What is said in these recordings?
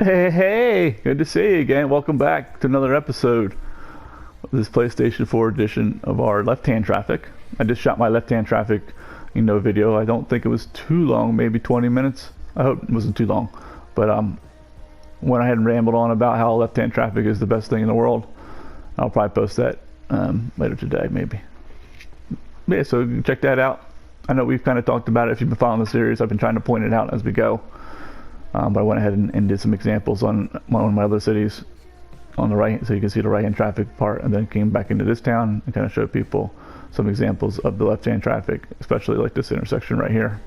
Hey, good to see you again. Welcome back to another episode of this PlayStation 4 edition of our left-hand traffic. I just shot my left-hand traffic, video. I don't think it was too long, maybe 20 minutes. I hope it wasn't too long. But went ahead and rambled on about how left-hand traffic is the best thing in the world. I'll probably post that later today, maybe. But yeah, so check that out. I know we've kind of talked about it. If you've been following the series, I've been trying to point it out as we go. But I went ahead and did some examples on one of my other cities on the right, so you can see the right-hand traffic part, and then came back into this town and kind of showed people some examples of the left-hand traffic, especially like this intersection right here,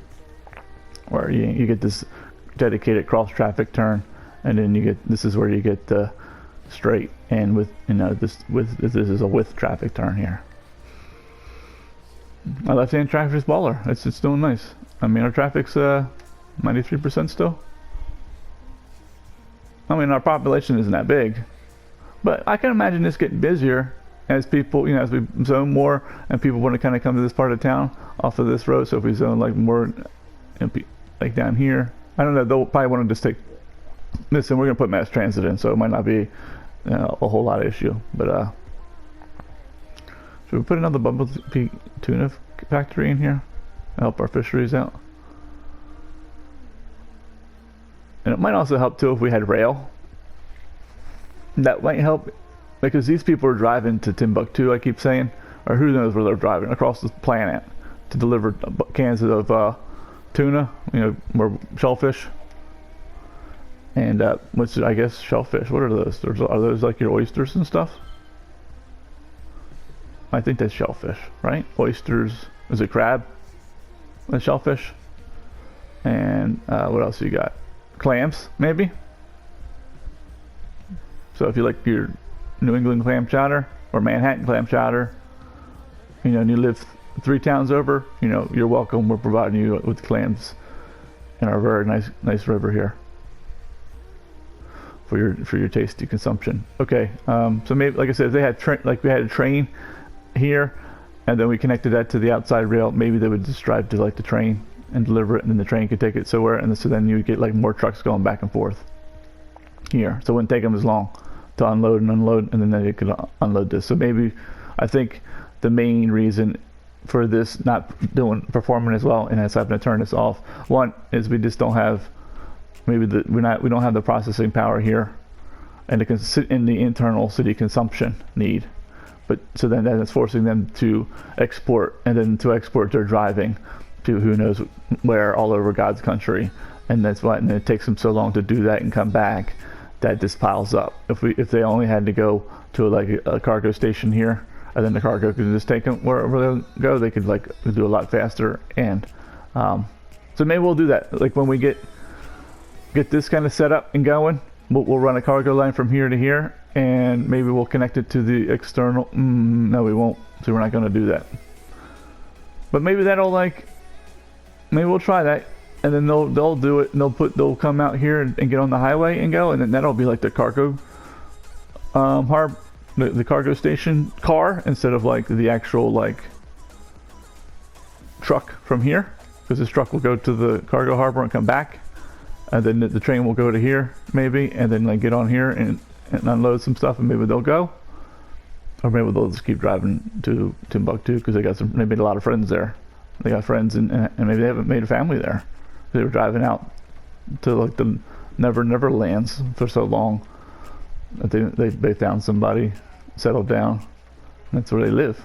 where you get this dedicated cross-traffic turn, and then this is where you get the straight, and this is a with traffic turn here. My left-hand traffic is baller. It's doing nice. I mean, our traffic's 93% still. I mean, our population isn't that big, but I can imagine this getting busier as people, as we zone more and people want to kind of come to this part of town off of this road. So if we zone like more, like down here, I don't know, they'll probably want to just take this, and we're going to put mass transit in, so it might not be a whole lot of issue. But should we put another bumblebee tuna factory in here to help our fisheries out? And it might also help too if we had rail. That might help, because these people are driving to Timbuktu, I keep saying, or who knows where they're driving, across the planet to deliver cans of tuna, or shellfish. And which I guess shellfish, what are those? Are those like your oysters and stuff? I think that's shellfish, right? Oysters, is it crab? That's shellfish. And what else you got? Clams, maybe. So if you like your New England clam chowder or Manhattan clam chowder, and you live 3 towns over, you're welcome. We're providing you with clams in our very nice river here for your tasty consumption. Okay, so maybe, like I said, if they had we had a train here, and then we connected that to the outside rail, maybe they would just drive to like the train and deliver it, and then the train could take it somewhere, and so then you would get like more trucks going back and forth here, so it wouldn't take them as long to unload, and then they could unload this. So maybe, I think the main reason for this not performing as well and us having to turn this off, one is we just don't have, we don't have the processing power here, and it can sit in the internal city consumption need. But so then it's forcing them to export, and then to export they're driving to who knows where all over God's country, and that's why, and it takes them so long to do that and come back, that this piles up. If they only had to go to like a cargo station here, and then the cargo could just take them wherever they go, they could like do a lot faster. And so maybe we'll do that. Like when we get this kind of set up and going, we'll run a cargo line from here to here, and maybe we'll connect it to the external. No, we won't. So we're not going to do that. But maybe maybe we'll try that, and then they'll do it, and they'll come out here and get on the highway and go, and then that'll be like the cargo the cargo station car, instead of like the actual like truck from here, because this truck will go to the cargo harbor and come back, and then the train will go to here maybe, and then like get on here and unload some stuff, and maybe they'll go, or maybe they'll just keep driving to Timbuktu, because they made a lot of friends there. They got friends, and maybe they haven't made a family there. They were driving out to like the never lands for so long that they found somebody, settled down, and that's where they live.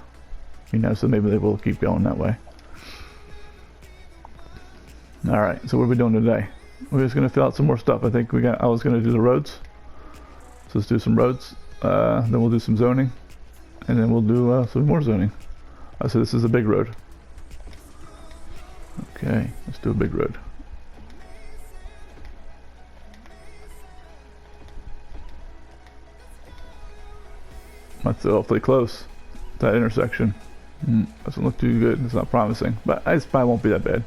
So maybe they will keep going that way. All right, so what are we doing today? We're just gonna fill out some more stuff. I think I was gonna do the roads. So let's do some roads. Then we'll do some zoning, and then we'll do some more zoning. So this is a big road. Okay, let's do a big road. That's awfully close, that intersection. Doesn't look too good. It's not promising, but it probably won't be that bad.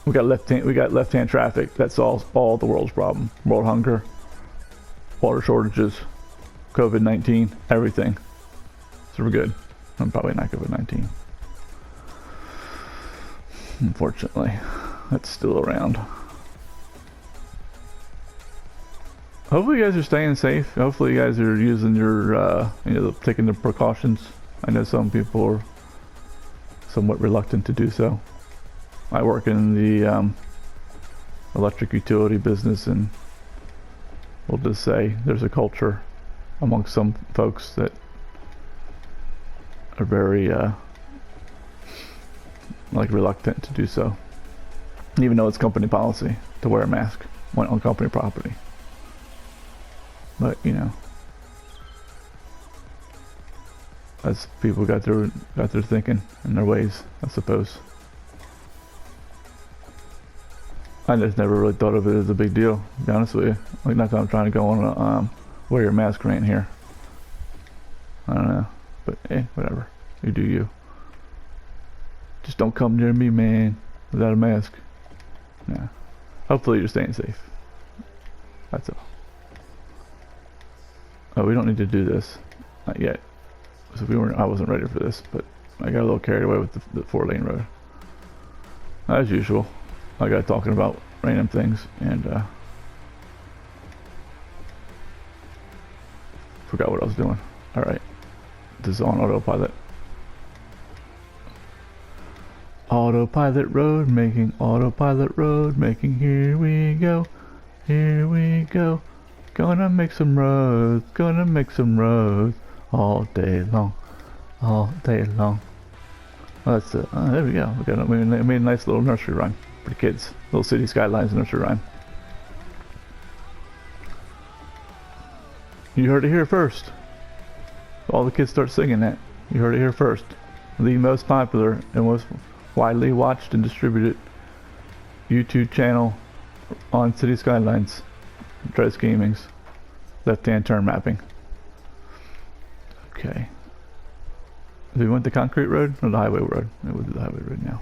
We got left-hand traffic. That solves all the world's problem. World hunger, water shortages, COVID-19, everything. So we're good. I'm probably not COVID-19. Unfortunately, that's still around. Hopefully you guys are staying safe. Hopefully you guys are using your, taking the precautions. I know some people are somewhat reluctant to do so. I work in the electric utility business, and we'll just say there's a culture amongst some folks that are very reluctant to do so, even though it's company policy to wear a mask when on company property. But you know, as people got their thinking and their ways, I suppose. I just never really thought of it as a big deal, to be honest with you. Like, not that I'm trying to go on a wear your mask rant here. I don't know, but whatever. You do you. Just don't come near me, man, without a mask. Yeah. Hopefully you're staying safe. That's all. Oh, we don't need to do this. Not yet. So I wasn't ready for this, but I got a little carried away with the 4-lane road. As usual, I got talking about random things and forgot what I was doing. Alright. This is on autopilot. Autopilot road making, here we go. Here we go. Gonna make some roads, all day long, all day long. Well, that's it. Oh, there we go. We made a nice little nursery rhyme for the kids. Little City Skylines nursery rhyme. You heard it here first. All the kids start singing that. You heard it here first. The most popular and most widely watched and distributed YouTube channel on City Skylines. Dresdale Gaming's left-hand turn mapping. Okay. Do we want the concrete road or the highway road? We'll do the highway road now.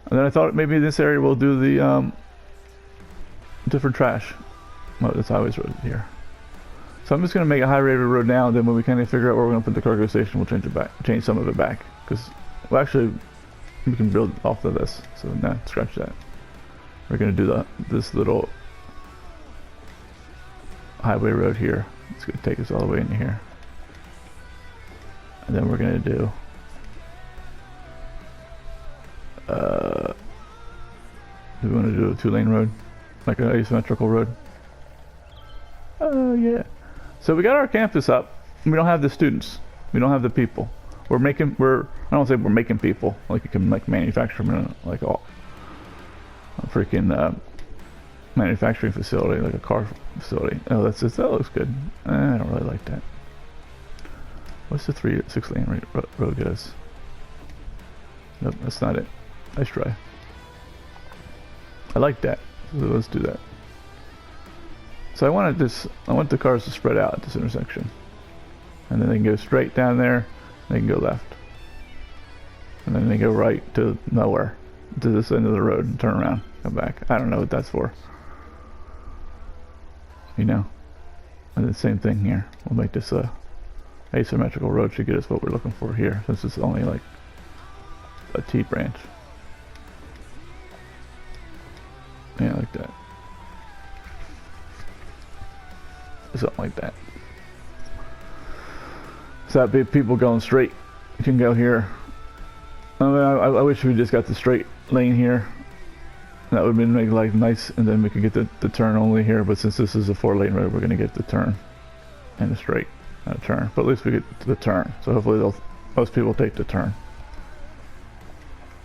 And then I thought maybe in this area we'll do the different trash. Oh, this highway road here. So I'm just gonna make a high rated road now, and then when we kind of figure out where we're gonna put the cargo station, we'll change some of it back. Because, well, actually, we can build off of this. So nah, scratch that. We're gonna do this little highway road here. It's gonna take us all the way into here, and then we're gonna do we want to do a 2-lane road, like an asymmetrical road. Oh yeah. So we got our campus up. We don't have the students. We don't have the people. I don't say we're making people like you can manufacture them in like a freaking manufacturing facility, like a car facility. Oh, that looks good. I don't really like that. What's the 6-lane road goes? Nope, that's not it. Nice try. I like that. So let's do that. So I want the cars to spread out at this intersection, and then they can go straight down there. They can go left, and then they go right to nowhere, to this end of the road, and turn around, come back. I don't know what that's for. You know. And the same thing here. We'll make this asymmetrical road should get us what we're looking for here, since it's only like a T branch. Yeah, like that. Something like that. So that be people going straight. You can go here. I mean, I wish we just got the straight lane here. That would make life nice, and then we could get the turn only here. But since this is a 4-lane road, we're gonna get the turn and the straight, not a turn. But at least we get the turn. So hopefully most people take the turn.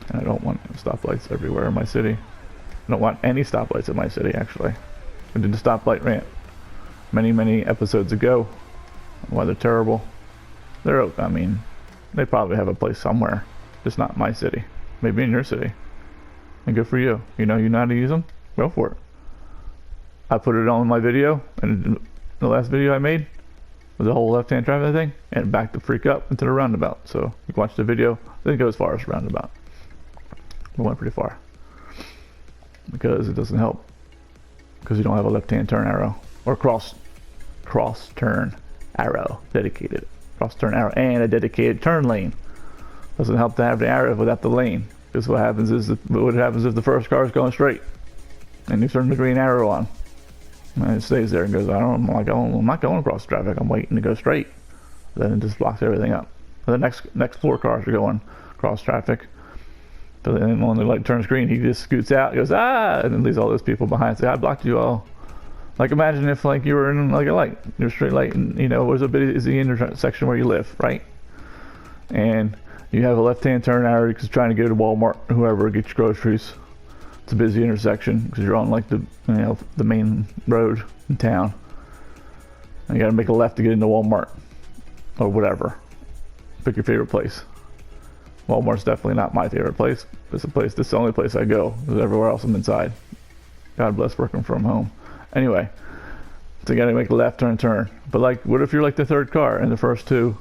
And I don't want stoplights everywhere in my city. I don't want any stoplights in my city, actually. We did the stoplight rant many episodes ago. Why they're terrible. I mean, they probably have a place somewhere, just not my city. Maybe in your city. And good for you. You know how to use them? Go for it. I put it on my video, and the last video I made was the whole left-hand traffic thing, and it backed the freak up into the roundabout. So you can watch the video. It didn't go as far as roundabout. It went pretty far. Because it doesn't help. Because you don't have a left-hand turn arrow. Or cross turn arrow dedicated. Cross turn arrow and a dedicated turn lane. Doesn't help to have the arrow without the lane. Because what happens if the first car is going straight and you turn the green arrow on. And it stays there and goes, I'm not going across traffic. I'm waiting to go straight. Then it just blocks everything up. The next 4 cars are going cross traffic. But then when the light turns green, he just scoots out. He goes, ah, and then leaves all those people behind. Say, I blocked you all. Like imagine if like you were in like a light, you're straight light, and you know, is the intersection where you live, right? And you have a left-hand turn arrow because trying to go to Walmart, whoever, get your groceries. It's a busy intersection because you're on like the main road in town. And you got to make a left to get into Walmart or whatever. Pick your favorite place. Walmart's definitely not my favorite place. It's a place. This is the only place I go. Because everywhere else I'm inside. God bless working from home. Anyway, so you got to make a left turn. But like, what if you're like the 3rd car and the first 2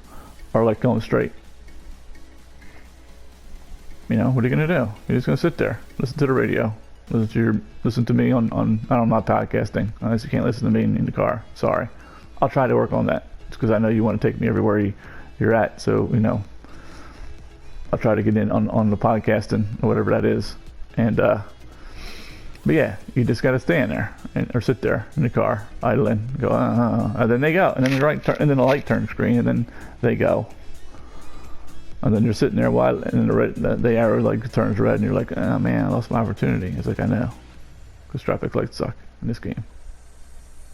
are like going straight? You know, what are you gonna do? You're just gonna sit there, listen to the radio, listen to me on I'm not podcasting. Unless you can't listen to me in the car. Sorry. I'll try to work on that. It's because I know you want to take me everywhere you're at. So you know, I'll try to get in on the podcasting or whatever that is. And but yeah, you just gotta stand there or sit there in the car, idling, go and then they go, and then the right turn, and then the light turns green, and then they go. And then you're sitting there while, and then the arrow like turns red, and you're like, oh man, I lost my opportunity. It's like, I know, because traffic lights suck in this game.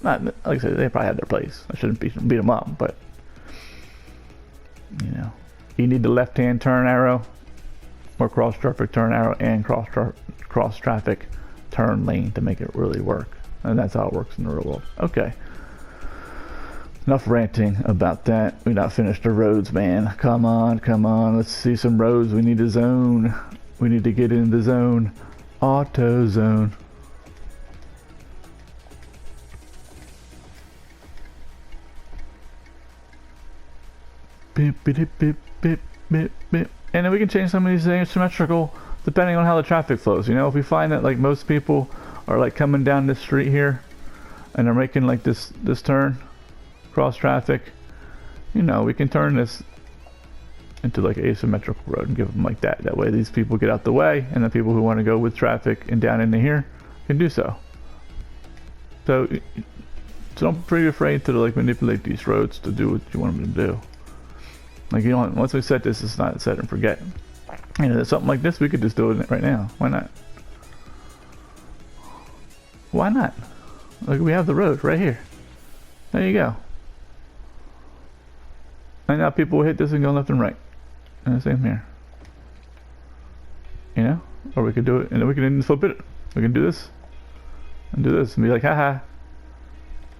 Not like I said, they probably had their place. I shouldn't beat them up, but you know, you need the left-hand turn arrow, or cross traffic turn arrow, and cross traffic turn lane to make it really work. And that's how it works in the real world. Okay. Enough ranting about that. We not finished the roads, man. Come on. Let's see some roads. We need a zone. We need to get in the zone. Auto zone. Beep, beep, beep, beep, beep, beep. And then we can change some of these things symmetrical depending on how the traffic flows. You know, if we find that like most people are like coming down this street here and they're making like this turn, cross traffic, you know, we can turn this into like an asymmetrical road and give them like that. That way these people get out the way, and the people who want to go with traffic and down into here can do so. So don't be afraid to like manipulate these roads to do what you want them to do. Like, you know, once we set this, it's not set and forget. You know, something like this, we could just do it right now. Why not? Why not? Like, we have the road right here. There you go. And now people will hit this and go left and right. And the same here. You know? Or we could do it, and then we can even flip it. We can do this. And do this. And be like, haha.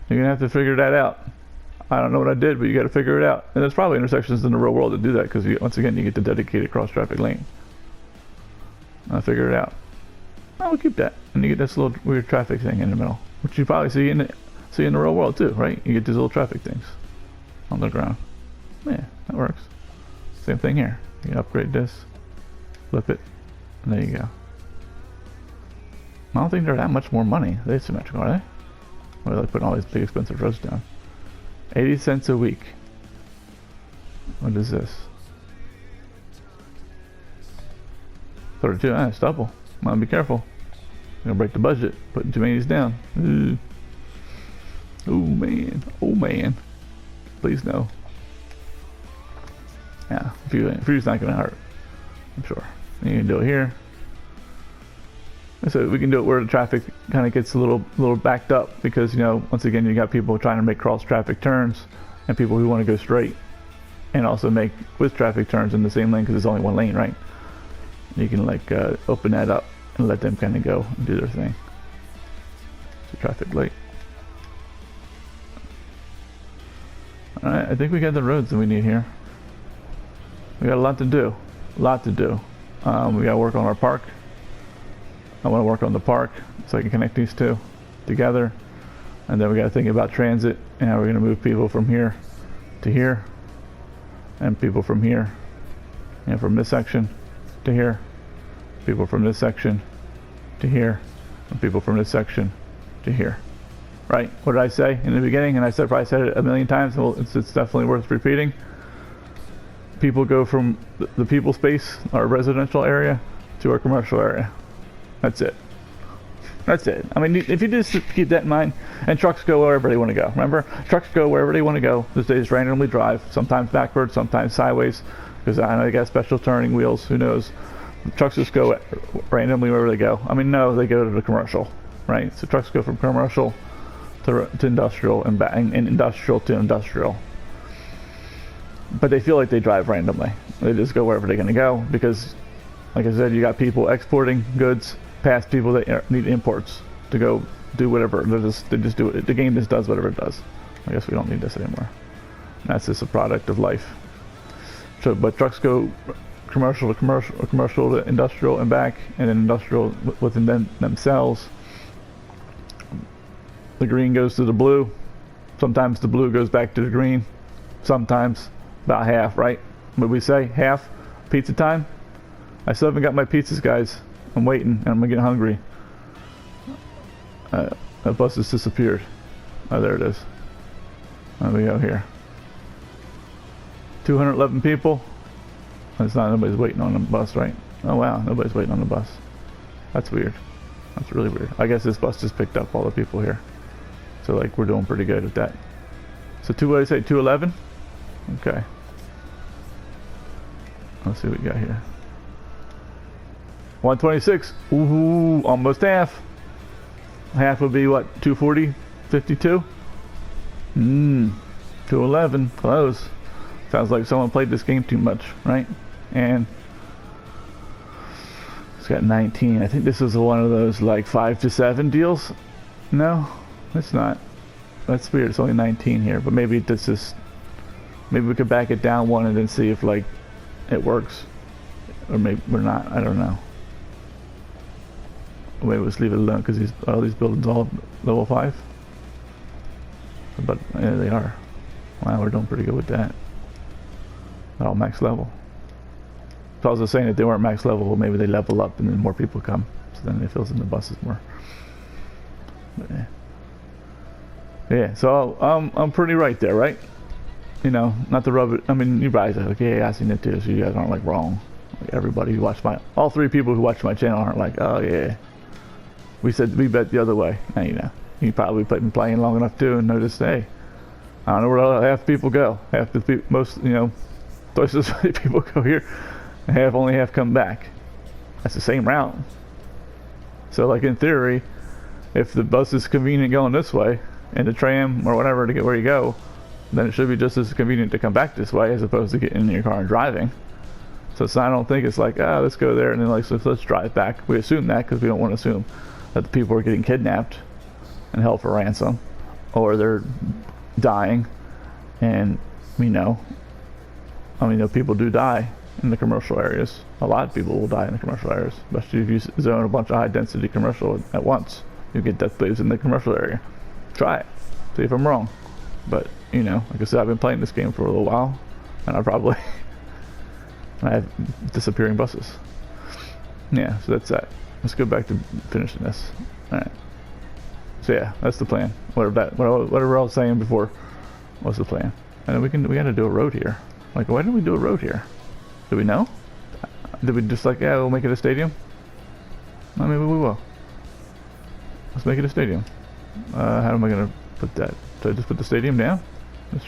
You're gonna have to figure that out. I don't know what I did, but you gotta figure it out. And there's probably intersections in the real world that do that, because once again, you get the dedicated cross-traffic lane. I'll figure it out. We'll keep that. And you get this little weird traffic thing in the middle, which you probably see in the real world too, right? You get these little traffic things on the ground. Yeah, that works. Same thing here. You can upgrade this, flip it, and there you go. I don't think they're that much more money. They're symmetrical, are they? Or are they like putting all these big expensive roads down? 80 cents a week. What is this? 32, it's double. Might be careful. Gonna break the budget, putting too many of these down. Oh man. Please no. Yeah, a few's not gonna hurt, I'm sure. You can do it here. So we can do it where the traffic kind of gets a little backed up, because, you know, once again, you got people trying to make cross traffic turns and people who want to go straight and also make with traffic turns in the same lane, because it's only one lane, right? You can like open that up and let them kind of go and do their thing. It's a traffic light. All right, I think we got the roads that we need here. We got a lot to do. We got to work on our park. I want to work on the park so I can connect these two together. And then we got to think about transit and how we're going to move people from here to here, and people from here, and from this section to here, people from this section to here, and people from this section to here. Right? What did I say in the beginning? And I probably said it a million times. Well, it's definitely worth repeating. People go from the people space, our residential area, to our commercial area. That's it. That's it. I mean, if you just keep that in mind, and trucks go wherever they want to go. Remember, trucks go wherever they want to go. They just randomly drive, sometimes backwards, sometimes sideways, because I know they got special turning wheels. Who knows? Trucks just go randomly wherever they go. I mean, no, they go to the commercial, right? So trucks go from commercial to industrial and industrial to industrial. But they feel like they drive randomly. They just go wherever they're going to go because, like I said, you got people exporting goods past people that need imports to go do whatever. They just do it. The game just does whatever it does. I guess we don't need this anymore. And that's just a product of life. So, but trucks go commercial to commercial, or commercial to industrial and back, and then industrial within themselves. The green goes to the blue. Sometimes the blue goes back to the green. Sometimes about half, right? What did we say? Half? Pizza time? I still haven't got my pizzas, guys. I'm waiting, and I'm getting hungry. That bus has disappeared. Oh, there it is. There we go here. 211 people. It's not, nobody's waiting on the bus, right? Oh wow, nobody's waiting on the bus. That's weird. That's really weird. I guess this bus just picked up all the people here. So like, we're doing pretty good at that. So what did I say, 211? Okay. Let's see what we got here. 126. Ooh, almost half. Half would be what, 240? 52? 211. Close. Sounds like someone played this game too much, right? And it's got 19. I think this is one of those like 5 to 7 deals. No, it's not. That's weird. It's only 19 here, but maybe this is. Maybe we could back it down one and then see if like it works, or maybe we're not. I don't know. Maybe let's leave it alone because all these buildings all level 5. But yeah, they are. Wow, we're doing pretty good with that. Not all max level. So I was just saying, if they weren't max level, well, maybe they level up and then more people come. So then it fills in the buses more. But yeah. Yeah, so I'm pretty right there, right? You know, not to rub it. I mean, you guys are like, yeah, I seen it too. So you guys aren't like wrong. Like everybody who watched all 3 people who watch my channel aren't like, oh yeah, we bet the other way. Now you know. You probably been playing long enough too and noticed, hey, I don't know where half the people go. Half the people, most, you know, twice as many people go here, and only half come back. That's the same route. So like in theory, if the bus is convenient going this way, and the tram or whatever to get where you go, then it should be just as convenient to come back this way as opposed to getting in your car and driving. So I don't think it's like, ah, let's go there and then like, so let's drive back. We assume that because we don't want to assume that the people are getting kidnapped and held for ransom, or they're dying. And we know, I mean, people do die in the commercial areas. A lot of people will die in the commercial areas, especially if you zone a bunch of high density commercial at once. You get death waves in the commercial area. Try it, see if I'm wrong. But you know, like I said, I've been playing this game for a little while, and I have disappearing buses. Yeah, so that's that. Let's go back to finishing this. All right. So yeah, that's the plan. Whatever I was saying before was the plan. And then we got to do a road here. Like, why didn't we do a road here? Do we know? Did we just like, yeah, we'll make it a stadium? Well, maybe we will. Let's make it a stadium. How am I gonna put that? Should I just put the stadium down? Let's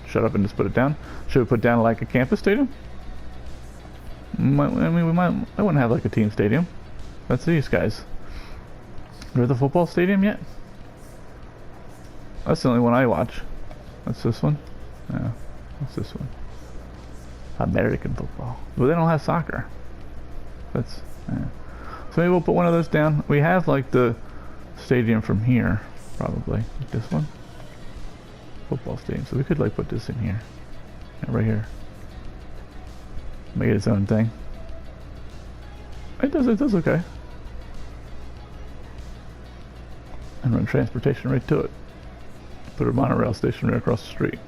shut up and just put it down. Should we put down like a campus stadium? I wouldn't have like a team stadium. That's these guys. Is there the football stadium yet? That's the only one I watch. That's this one? Yeah, what's this one? American football. Well, they don't have soccer. That's, yeah. So maybe we'll put one of those down. We have like the stadium from here, probably. Like this one. Football stadium. So we could like put this in here. Yeah, right here. Make it its own thing. It does okay. And run transportation right to it. Put a monorail station right across the street.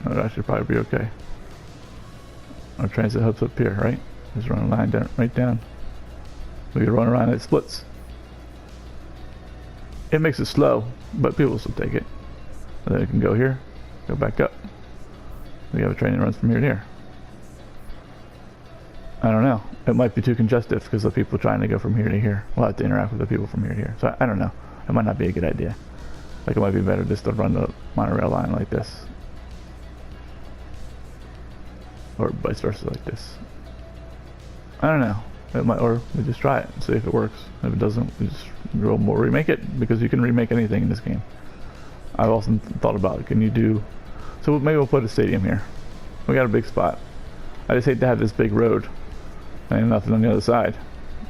That would actually probably be okay. Our transit hub's up here, right? Just run a line down, right down. We could run around, it splits. It makes it slow, but people will still take it. And then it can go here, go back up. We have a train that runs from here to here. I don't know. It might be too congested because the people trying to go from here to here will have to interact with the people from here to here. So I don't know. It might not be a good idea. Like it might be better just to run the monorail line like this. Or vice versa like this. I don't know. It might, or we just try it and see if it works. If it doesn't, we just remake it, because you can remake anything in this game. I've also thought about it. Can you do... So maybe we'll put a stadium here. We got a big spot. I just hate to have this big road and nothing on the other side.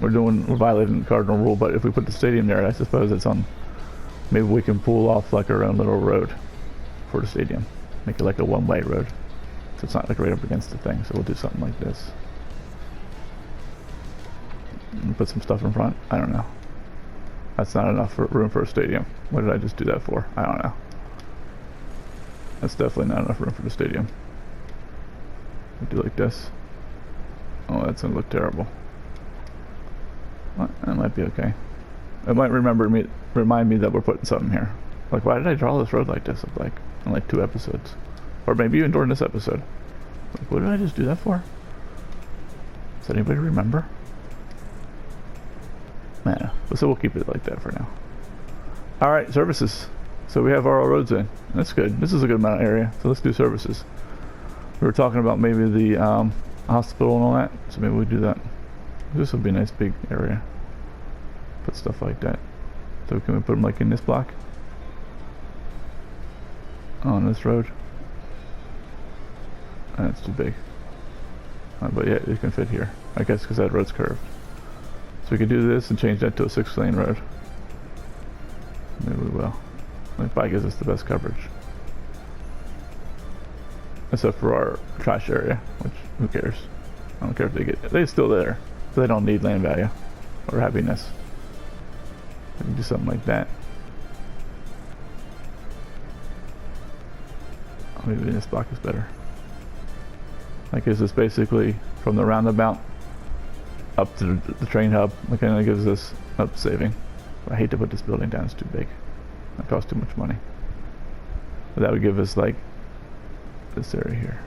We're violating the cardinal rule, but if we put the stadium there, I suppose it's on... Maybe we can pull off like our own little road for the stadium. Make it like a one-way road. So it's not like right up against the thing. So we'll do something like this. And put some stuff in front. I don't know. That's not enough room for a stadium. What did I just do that for? I don't know. That's definitely not enough room for the stadium. We'll do like this. Oh, that's gonna look terrible. Well, that might be okay. It might remind me that we're putting something here. Like, why did I draw this road like this? Like in like 2 episodes, or maybe even during this episode. Like, what did I just do that for? Does anybody remember? Nah, so we'll keep it like that for now. Alright, services. So we have our roads in. That's good. This is a good amount of area. So let's do services. We were talking about maybe the hospital and all that. So maybe we do that. This would be a nice big area. Put stuff like that. So can we put them like in this block? On this road? That's too big. But yeah, it can fit here. I guess because that road's curved. So we could do this and change that to a 6-lane road. Maybe we will. It probably gives us the best coverage. Except for our trash area, which, who cares? I don't care if they're still there. So they don't need land value or happiness. We can do something like that. Maybe this block is better. Like, is this basically from the roundabout up to the train hub? It kind of gives us up saving. I hate to put this building down, it's too big. That costs too much money. But that would give us like this area here.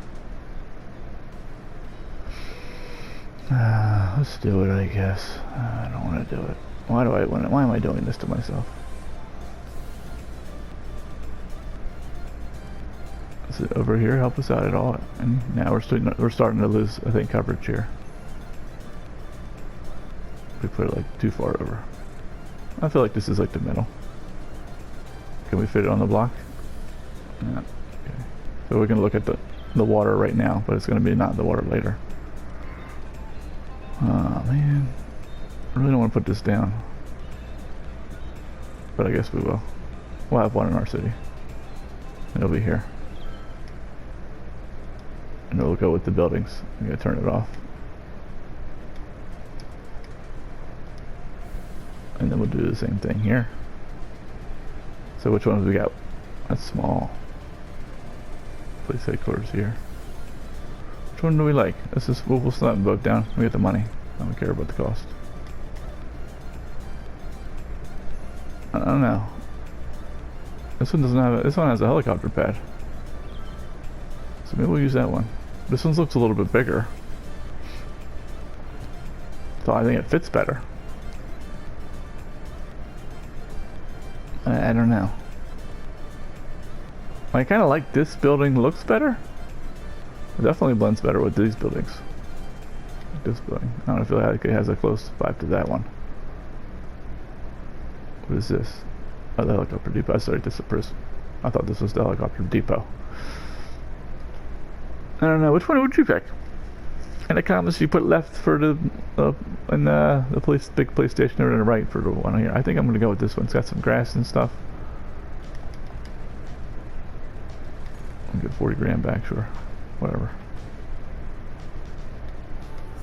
Let's do it, I guess. I don't want to do it. Why am I doing this to myself? Is it over here help us out at all? And now we're starting to lose, I think, coverage here. We put it like too far over. I feel like this is like the middle. Can we fit it on the block? Yeah. Okay. So we can look at the water right now, but it's going to be not the water later. Oh man, I really don't want to put this down, but I guess we will. We'll have one in our city. It'll be here, and it'll go with the buildings. I'm gonna turn it off, and then we'll do the same thing here. So which ones we got? That's small. Police headquarters here. Which one do we like? This is, we'll slap them both down. We get the money. I don't care about the cost. I don't know. This one doesn't have this one has a helicopter pad. So maybe we'll use that one. This one looks a little bit bigger. So I think it fits better. I don't know. I kind of like this building looks better. It definitely blends better with these buildings. Like this building. I don't feel like it has a close vibe to that one. What is this? Oh, the helicopter depot. Sorry, this is a prison. I thought this was the helicopter depot. I don't know. Which one would you pick? In the comments, you put left for the big police station, or to the right for the one here. I think I'm gonna go with this one. It's got some grass and stuff. I'll get 40 grand back, sure. Whatever.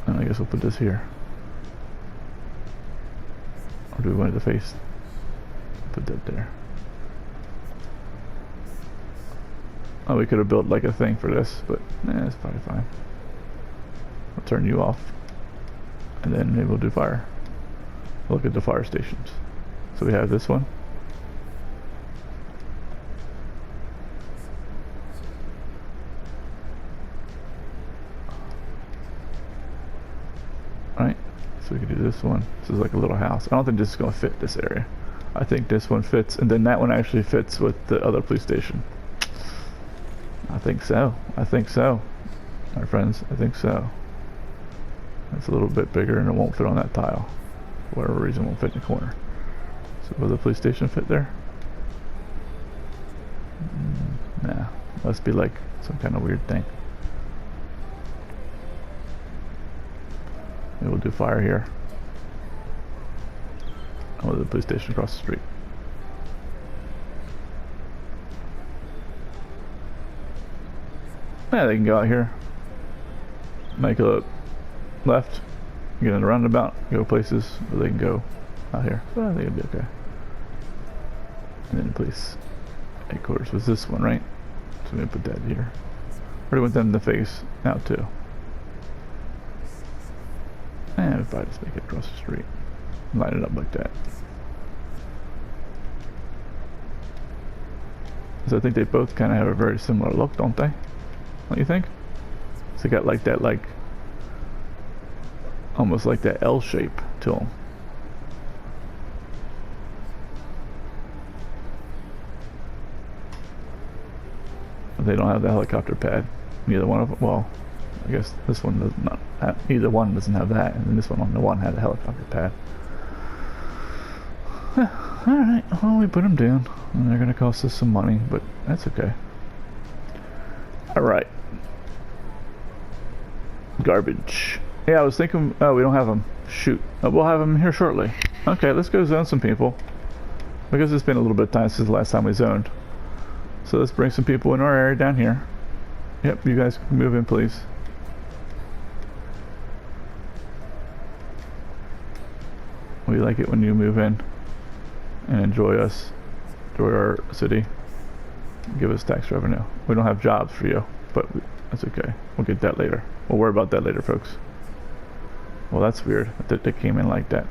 And I guess we'll put this here. Or do we want it to face? Put that there. Oh, we could have built like a thing for this, but it's probably fine. I'll turn you off. And then maybe we'll do fire. Look at the fire stations. So we have this one. So we can do this one. This is like a little house. I don't think this is gonna fit this area. I think this one fits, and then that one actually fits with the other police station. I think so. I think so. My friends, I think so. It's a little bit bigger and it won't fit on that tile. For whatever reason, it won't fit in the corner. So will the police station fit there? Nah, must be like some kind of weird thing. Maybe we'll do fire here. Oh, the police station across the street. Yeah, they can go out here. Make a left, get in the roundabout, go places where they can go out here. So I think it'll be okay. And then police headquarters was this one, right? So I'm gonna put that here. Already went them in the face now too. And if I just make it across the street, line it up like that. So I think they both kind of have a very similar look, don't they? Don't you think? So they got like that, like almost like that L shape to them. They don't have the helicopter pad. Neither one of them. Well, I guess this one does not have, either one doesn't have that, and then this one on the one had a helicopter pad. Alright, well, we put them down, and they're going to cost us some money, but that's okay. Alright. Garbage. Yeah, I was thinking, oh, we don't have them. Shoot. We'll have them here shortly. Okay, let's go zone some people. Because it's been a little bit of time since the last time we zoned. So let's bring some people in our area down here. Yep, you guys can move in, please. We like it when you move in and enjoy us, enjoy our city, give us tax revenue. We don't have jobs for you, but that's okay. We'll get that later. We'll worry about that later, folks. Well, that's weird that they came in like that.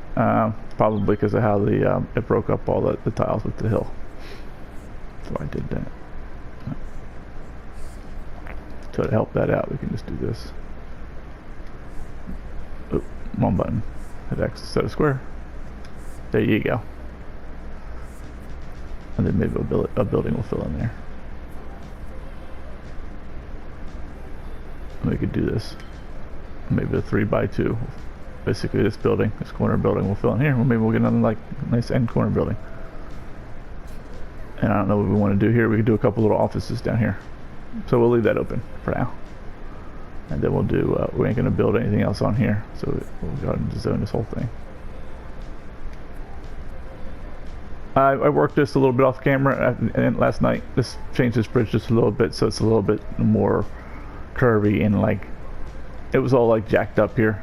Probably because of how the it broke up all the tiles with the hill. So I did that. So to help that out, we can just do this. Oh, wrong button. Hit X instead of square. There you go. And then maybe a building will fill in there. And we could do this. Maybe a 3x2. Basically, this building, this corner building, will fill in here. Well, maybe we'll get another like nice end corner building. And I don't know what we want to do here. We could do a couple little offices down here. So we'll leave that open for now. And then we'll do, we ain't going to build anything else on here. So we'll go ahead and zone this whole thing. I worked this a little bit off camera and last night. Just changed this bridge just a little bit so it's a little bit more curvy and like, it was all like jacked up here.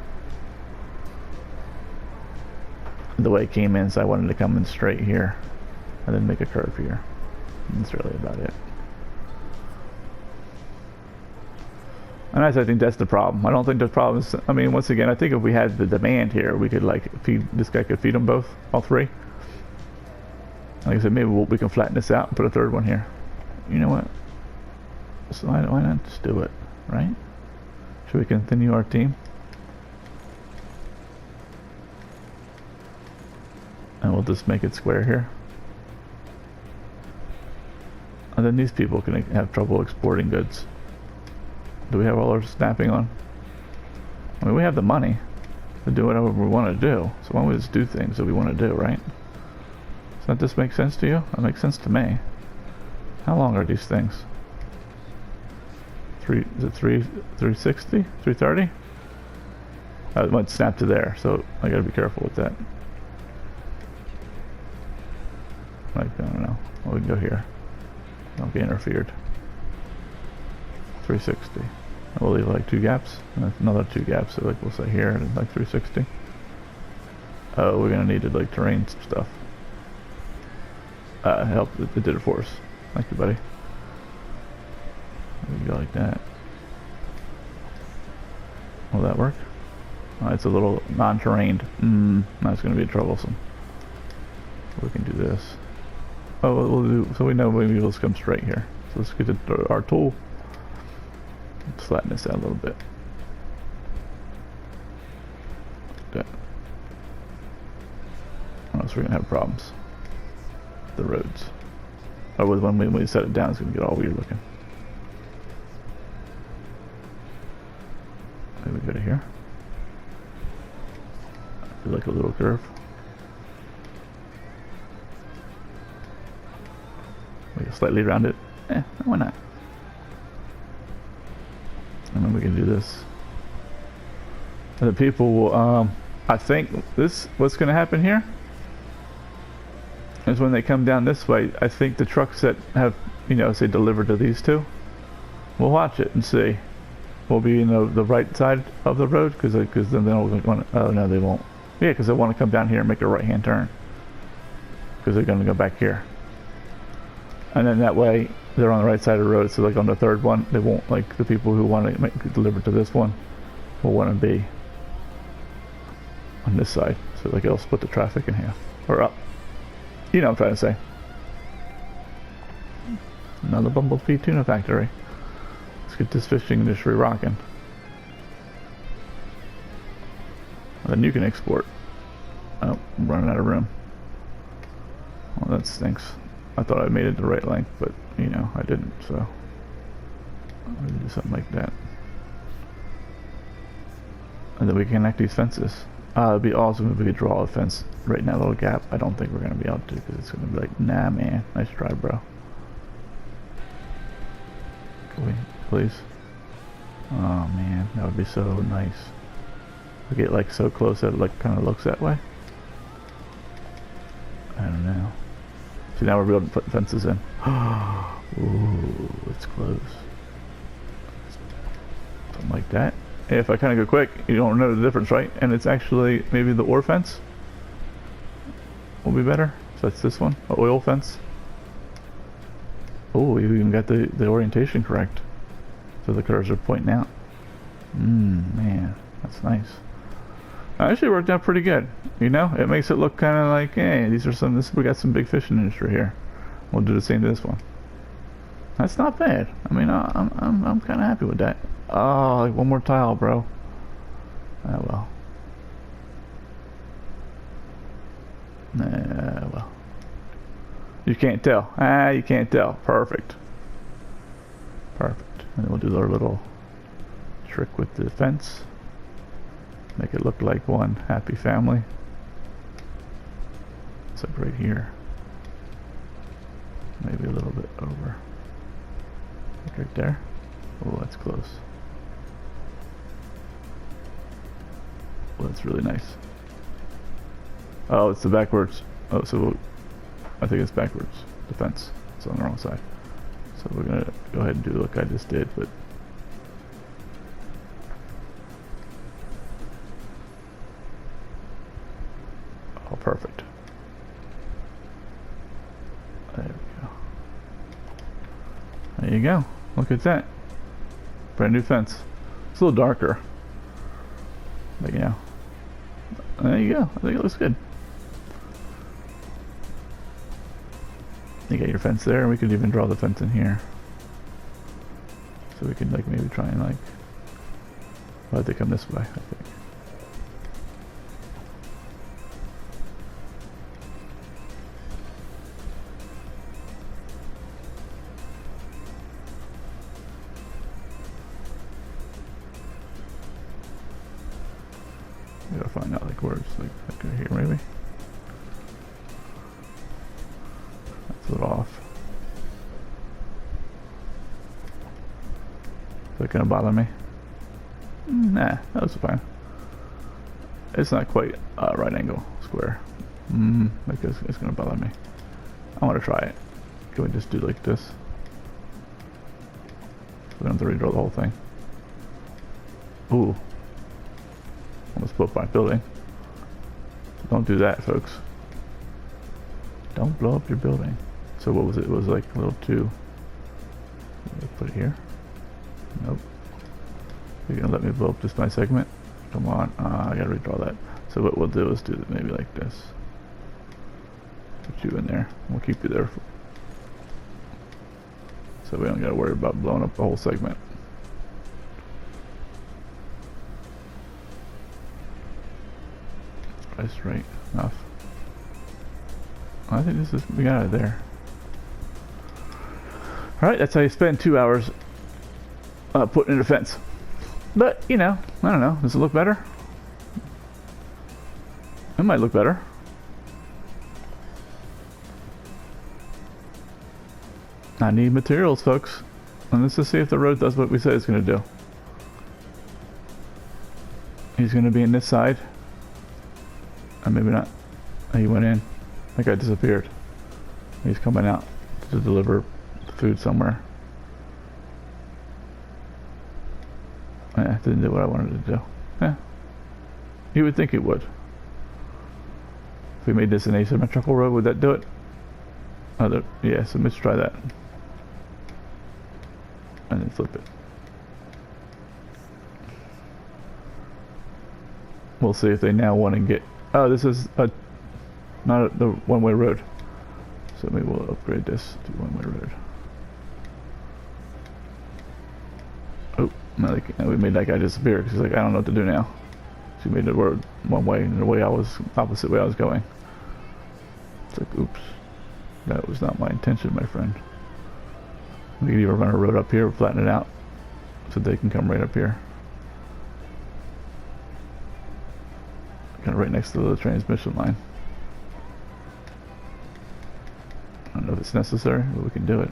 The way it came in, so I wanted to come in straight here and then make a curve here. And that's really about it. And I think that's the problem. I don't think the problem is, I mean, once again, I think if we had the demand here, we could like feed, this guy could feed them both, all three. Like I said, maybe we can flatten this out and put a third one here. You know what? So why not just do it, right? Should we continue our team? And we'll just make it square here. And then these people can have trouble exporting goods. Do we have all our snapping on? I mean, we have the money to do whatever we want to do. So why don't we just do things that we want to do, right? Does that just make sense to you? That makes sense to me. How long are these things? Is it 360? 330? It went snap to there, so I gotta be careful with that. Like, I don't know. Well, we can go here. Don't get interfered. 360. We'll leave like 2 gaps. And another 2 gaps, so like we'll say here and like 360. Oh, we're gonna need to like terrain stuff. Help, it did it for us. Thank you, buddy. We can go like that. Will that work? Oh, it's a little non-terrained. That's gonna be troublesome. We can do this. Oh, we'll do, so we know maybe we'll just come straight here. So let's get to our tool. Let's flatten this out a little bit. Like that. roads, we're gonna have problems. The roads. Oh, with when we set it down, it's gonna get all weird looking. Maybe we go to here. Do like a little curve. We can slightly round it. Why not? And then we can do this. And the people will, I think what's going to happen here is when they come down this way, I think the trucks that have, you know, say delivered to these two, we'll watch it and see. We'll be in the right side of the road because then they'll want to, oh no, they won't. Yeah, because they want to come down here and make a right-hand turn because they're going to go back here. And then that way they're on the right side of the road, so like on the third one, they won't, like the people who want to make deliver to this one will want to be on this side, so like it'll split the traffic in half or up. You know what I'm trying to say. Another Bumblebee tuna factory. Let's get this fishing industry rocking. And then you can export. Oh, I'm running out of room. Well, that stinks. I thought I made it the right length, but you know I didn't. So I'm gonna do something like that, and then we can connect these fences. It'd be awesome if we could draw a fence right in that little gap. I don't think we're gonna be able to because it's gonna be like, nah, man, nice try, bro. Can we, please? Oh man, that would be so nice. We get like so close that it like kind of looks that way. I don't know. See, now we're able to put fences in. Ooh, it's close. Something like that. If I kind of go quick, you don't know the difference, right? And it's actually maybe the ore fence will be better. So that's this one, an oil fence. Oh, we even got the orientation correct. So the curves are pointing out. Man, that's nice. Actually worked out pretty good. You know, it makes it look kind of like, hey, we got some big fishing industry here. We'll do the same to this one. That's not bad. I mean, I'm kind of happy with that. Oh, like one more tile, bro. Oh well. Well. You can't tell. You can't tell. Perfect. Perfect. And then we'll do our little trick with the fence. Make it look like one happy family. It's like right here. Maybe a little bit over. Like right there. Oh, that's close. Well, that's really nice. Oh, it's the backwards. Oh, so I think it's backwards. The fence. It's on the wrong side. So we're gonna go ahead and do like I just did, but oh, perfect. There we go. There you go. Look at that. Brand new fence. It's a little darker. But yeah. There you go. I think it looks good. You got your fence there, and we could even draw the fence in here. So we could like maybe try and like, why'd they come this way, I think. We gotta find out like where it's like right here maybe. That's a little off. Is that gonna bother me? Nah, that was fine. It's not quite a right angle square. Because it's gonna bother me. I wanna try it. Can we just do like this? We don't have to redraw the whole thing. Ooh. Almost blew up my building. Don't do that, folks. Don't blow up your building. So what was it? It was like a little too. Put it here. Nope. You're gonna let me blow up just my segment? Come on. I gotta redraw that. So what we'll do is do it maybe like this. Put you in there. We'll keep you there. So we don't gotta worry about blowing up the whole segment. Right enough. I think this is, we got it there. Alright, that's how you spend 2 hours putting in a fence. But, you know, I don't know. Does it look better? It might look better. I need materials, folks. And let's just see if the road does what we said it's going to do. He's going to be in this side. Or maybe not. He went in. That guy disappeared. He's coming out to deliver food somewhere. Yeah, didn't do what I wanted to do. Yeah. You would think it would. If we made this an asymmetrical road, would that do it? Yeah, so let's try that. And then flip it. We'll see if they now want to get... Oh, this is not the one-way road. So maybe we'll upgrade this to one-way road. Oh, no, we made that guy disappear because he's like, I don't know what to do now. So we made the road one way, and the way I was, opposite way I was going. It's like, oops. That was not my intention, my friend. We could either run a road up here or flatten it out so they can come right up here. Kind of right next to the transmission line. I don't know if it's necessary, but we can do it.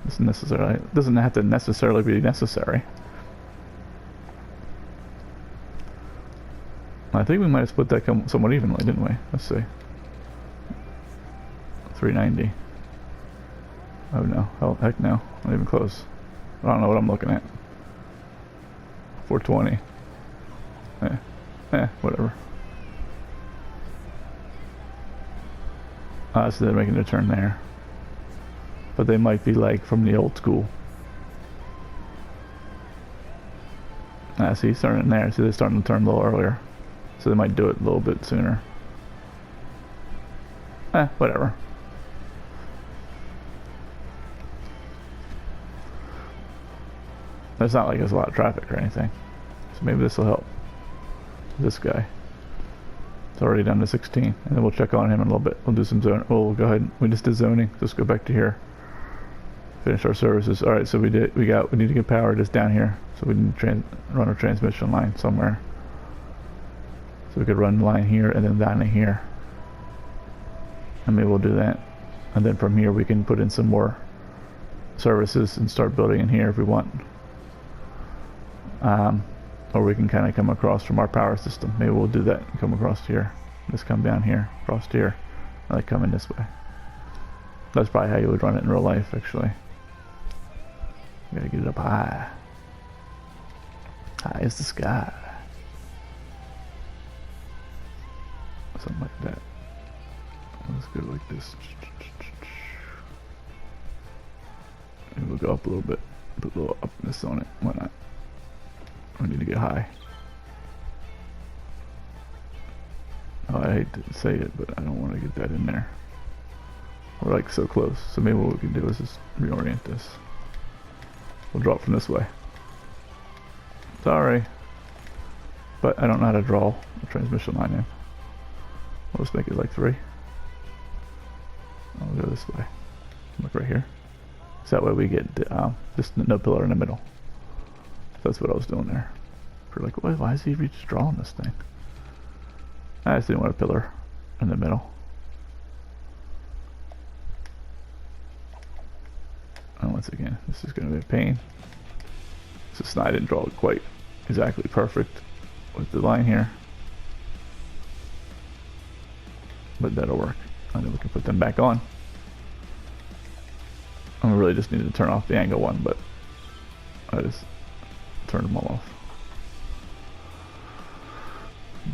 It's necessary. It doesn't have to necessarily be necessary. I think we might have split that somewhat evenly, didn't we? Let's see. 390. Oh no. Oh heck no. Not even close. I don't know what I'm looking at. 420. Whatever. So they're making a turn there. But they might be like from the old school. See, he's starting there. See, they're starting to turn a little earlier. So they might do it a little bit sooner. Whatever. It's not like there's a lot of traffic or anything. So maybe this will help. This guy. It's already down to 16. And then we'll check on him in a little bit. We'll do some zoning. We'll go ahead. We just did zoning. Just go back to here. Finish our services. Alright, so we need to get power just down here. So we need to run a transmission line somewhere. So we could run the line here and then down to here. And maybe we'll do that. And then from here we can put in some more services and start building in here if we want. Or we can kind of come across from our power system. Maybe we'll do that and come across here. Just come down here, across here, and like come in this way. That's probably how you would run it in real life, actually. You gotta get it up high. High as the sky. Something like that. Let's go like this. And we'll go up a little bit. Put a little upness on it. Why not? I need to get high. Oh, I hate to say it, but I don't want to get that in there. We're like so close. So maybe what we can do is just reorient this. We'll draw it from this way. Sorry. But I don't know how to draw a transmission line in. We'll just make it like 3. I'll go this way. Look right here. So that way we get just no pillar in the middle. That's what I was doing there. We're like, why is he just drawing this thing? I just didn't want a pillar in the middle. And once again, this is going to be a pain. Just I didn't draw it quite exactly perfect with the line here. But that'll work. And then we can put them back on. And we really just need to turn off the angle one, but I just turned them all off.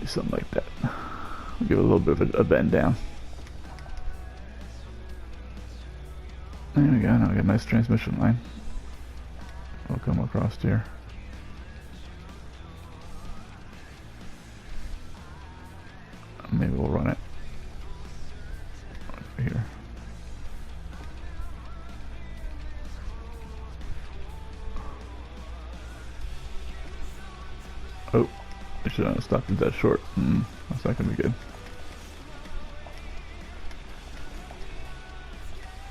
Do something like that. Give it a little bit of a bend down. There we go. Now we got a nice transmission line. We'll come across here. Maybe we'll run it over here. Oh, I should have stopped it that short. That's not gonna be good.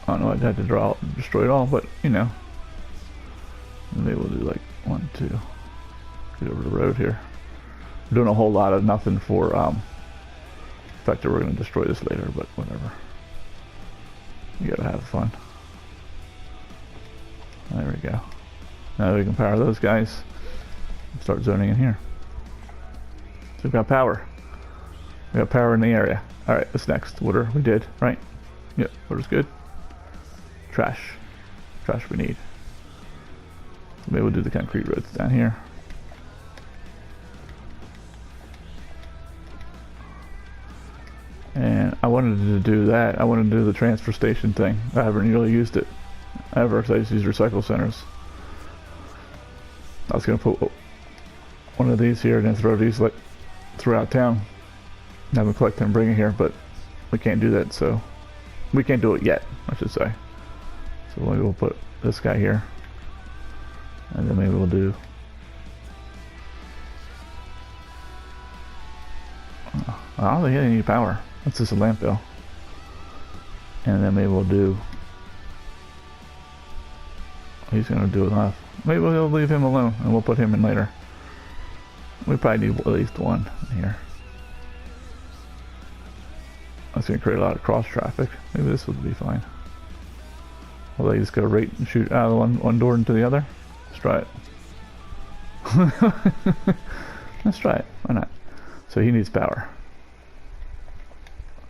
I don't know, I'd have to destroy it all, but you know. Maybe we'll do like 1, 2. Get over the road here. We're doing a whole lot of nothing for the fact that we're going to destroy this later, but whatever. You gotta have fun. There we go. Now we can power those guys and start zoning in here. So we've got power. We got power in the area. Alright, what's next? Water, we did, right? Yep, water's good. Trash. Trash we need. So maybe we'll do the concrete roads down here. And I wanted to do that. I wanted to do the transfer station thing. I haven't really used it ever because I just use recycle centers. I was going to put one of these here and then throw these like throughout town. Have them collect them and bring it here, but we can't do that, so we can't do it yet, I should say. So maybe we'll put this guy here. And then maybe we'll do I don't think he need power. That's just a lamp bill. And then maybe we'll do he's gonna do enough. Maybe we'll leave him alone and we'll put him in later. We probably need at least one here. That's gonna create a lot of cross traffic. Maybe this would be fine. Will they just go right and shoot out of one door into the other? Let's try it. Let's try it. Why not? So he needs power,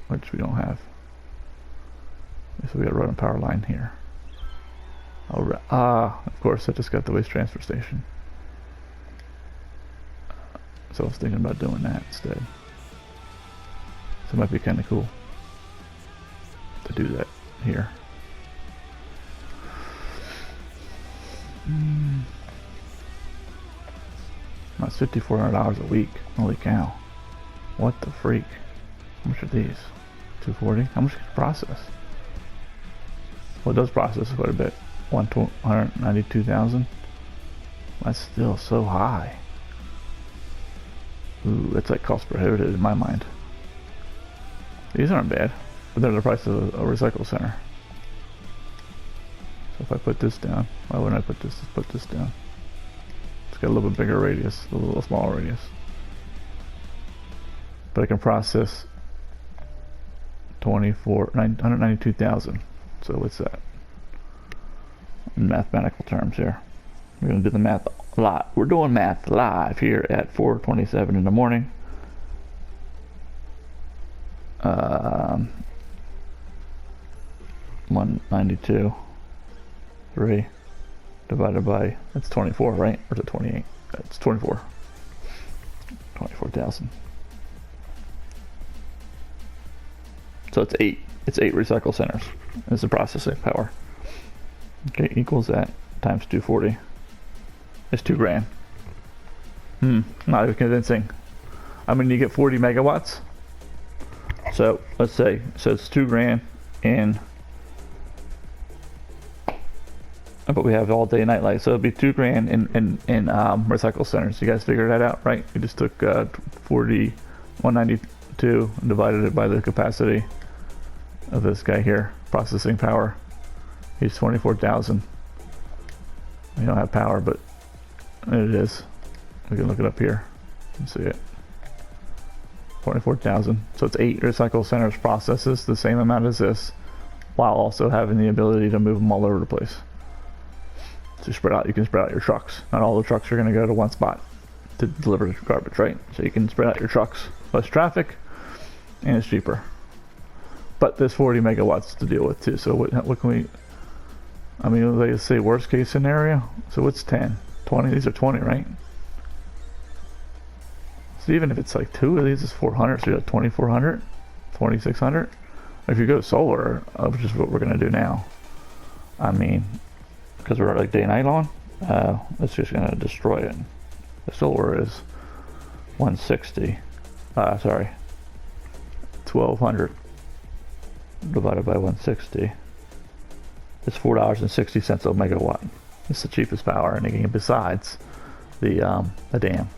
which we don't have. So we gotta run a power line here. Of course, I just got the waste transfer station. So I was thinking about doing that instead. So it might be kind of cool to do that here. That's $5,400 a week. Holy cow. What the freak? How much are these? 240? How much can it process? Well, it does process quite a bit. 192,000. That's still so high. Ooh, that's like cost prohibitive in my mind. These aren't bad, but they're the price of a recycle center. So if I put this down, why wouldn't I put this? Let's put this down. It's got a little bit bigger radius, a little smaller radius. But I can process 192,000. So what's that? In mathematical terms here. We're going to do the math live. We're doing math live here at 4:27 in the morning. 192, 3 divided by, that's 24, right? Or is it 28? That's 24. 24,000. So it's 8. It's 8 recycle centers. That's the processing power. Okay, equals that times 240. It's $2,000. Not even convincing. I mean, you get 40 megawatts. So let's say, so it's $2,000 in, but we have all day and night lights, so it'd be $2,000 in recycle centers. You guys figured that out, right? We just took 192 and divided it by the capacity of this guy here, processing power. He's 24,000. We don't have power, but it is. We can look it up here and see it. 24,000. So it's 8 recycle centers processes the same amount as this, while also having the ability to move them all over the place. So spread out. You can spread out your trucks. Not all the trucks are going to go to one spot to deliver garbage, right? So you can spread out your trucks. Less traffic, and it's cheaper. But there's 40 megawatts to deal with too. So what can we? I mean, they say worst case scenario. So what's 10, 20? These are 20, right? So even if it's like 2 of these is 400, so you got 2,400, 2,600. If you go solar, which is what we're gonna do now, I mean, because we're like day and night on, it's just gonna destroy it. The solar is 160. Sorry, 1,200 divided by 160. It's $4.60 a megawatt. It's the cheapest power, and again, besides the dam.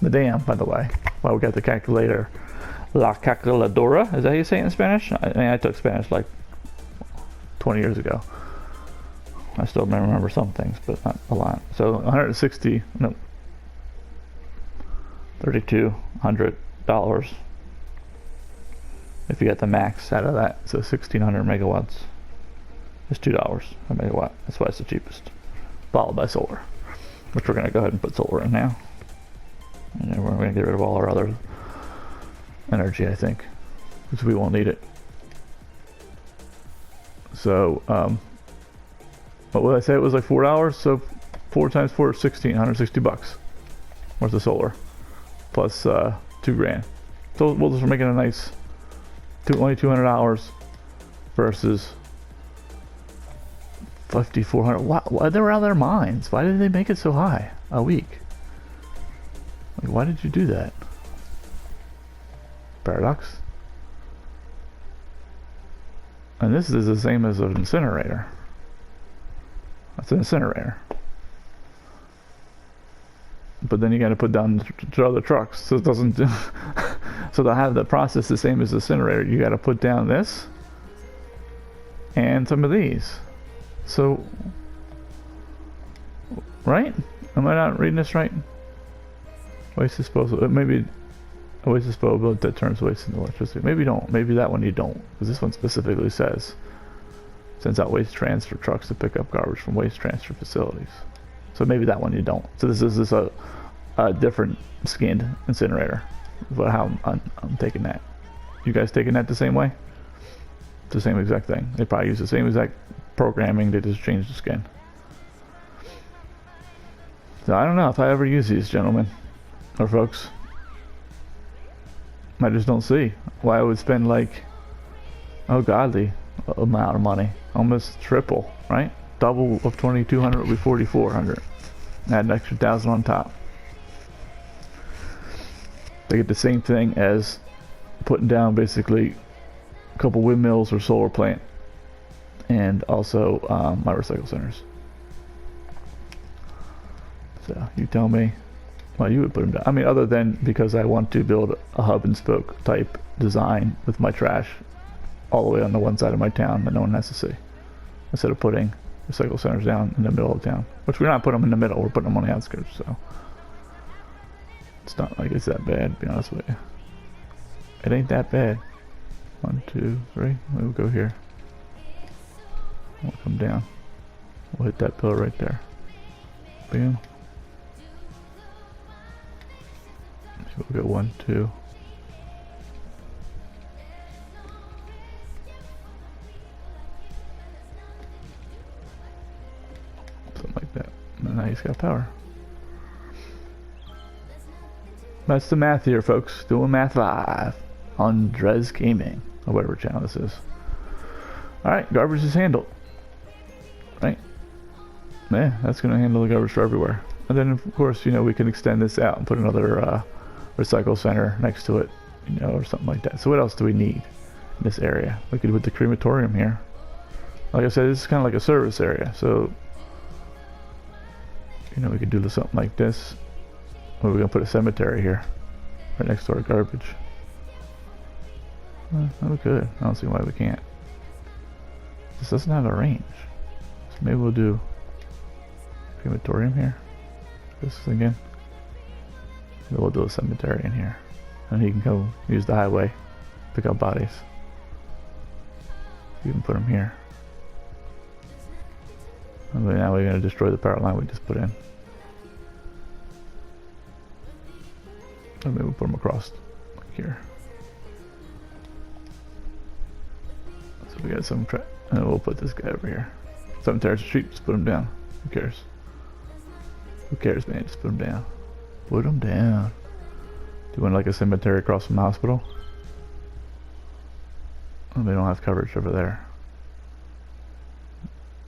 The dam, by the way. Well, we got the calculator. La calculadora, is that how you say it in Spanish? I mean, I took Spanish like 20 years ago. I still remember some things, but not a lot. So 160, no, $3,200 if you get the max out of that. So 1,600 megawatts is $2 a megawatt. That's why it's the cheapest, followed by solar, which we're going to go ahead and put solar in now. And then we're going to get rid of all our other energy, I think, because we won't need it. So what would I say? It was like $4. So 4 times 4 is 1,660 bucks worth of solar, plus $2 grand. So we'll just make it a nice only $200 versus 5,400. Why they were out of their minds? Why did they make it so high a week? Like, why did you do that? Paradox. And this is the same as an incinerator. That's an incinerator. But then you got to put down the other trucks, so it doesn't do so to have the process the same as the incinerator, you got to put down this and some of these. So, right? Am I not reading this right? Waste disposal. Maybe a waste disposal that turns waste into electricity. Maybe don't. Maybe that one you don't, because this one specifically says sends out waste transfer trucks to pick up garbage from waste transfer facilities. So maybe that one you don't. So this is a different skinned incinerator. But how I'm taking that. You guys taking that the same way? It's the same exact thing. They probably use the same exact programming. They just change the skin. So I don't know if I ever use these, gentlemen or folks. I just don't see why I would spend like godly amount of money, almost triple, right? Double of 2,200 would be 4,400. Add an extra 1,000 on top. They get the same thing as putting down basically a couple windmills or solar plant, and also my recycle centers. So you tell me why you would put them down. I mean, other than because I want to build a hub and spoke type design with my trash all the way on the one side of my town that no one has to see, instead of putting recycle centers down in the middle of town, which we're not putting them in the middle, we're putting them on the outskirts. So it's not like it's that bad, to be honest with you. It ain't that bad. 1, 2, 3. We'll go here. We'll come down. We'll hit that pillar right there. Boom. So we'll go 1, 2. Something like that. And now he's got power. That's the math here, folks. Doing math live on Dres Gaming, or whatever channel this is. Alright, garbage is handled. Right? Yeah, that's going to handle the garbage for everywhere. And then, of course, you know, we can extend this out and put another recycle center next to it, you know, or something like that. So what else do we need in this area? We could put the crematorium here. Like I said, this is kind of like a service area. So, you know, we could do something like this. Or we're going to put a cemetery here, right next to our garbage. Well, we could. I don't see why we can't. This doesn't have a range. So maybe we'll do crematorium here. This again. Then we'll do a cemetery in here. And he can go use the highway, pick up bodies. You can put them here. And then now we're going to destroy the power line we just put in. And maybe we'll put them across like here. So we got some and we'll put this guy over here. Cemetery's a street, just put him down. Who cares? Who cares, man? Just put him down. Put him down. Do you want like a cemetery across from the hospital? Oh, they don't have coverage over there.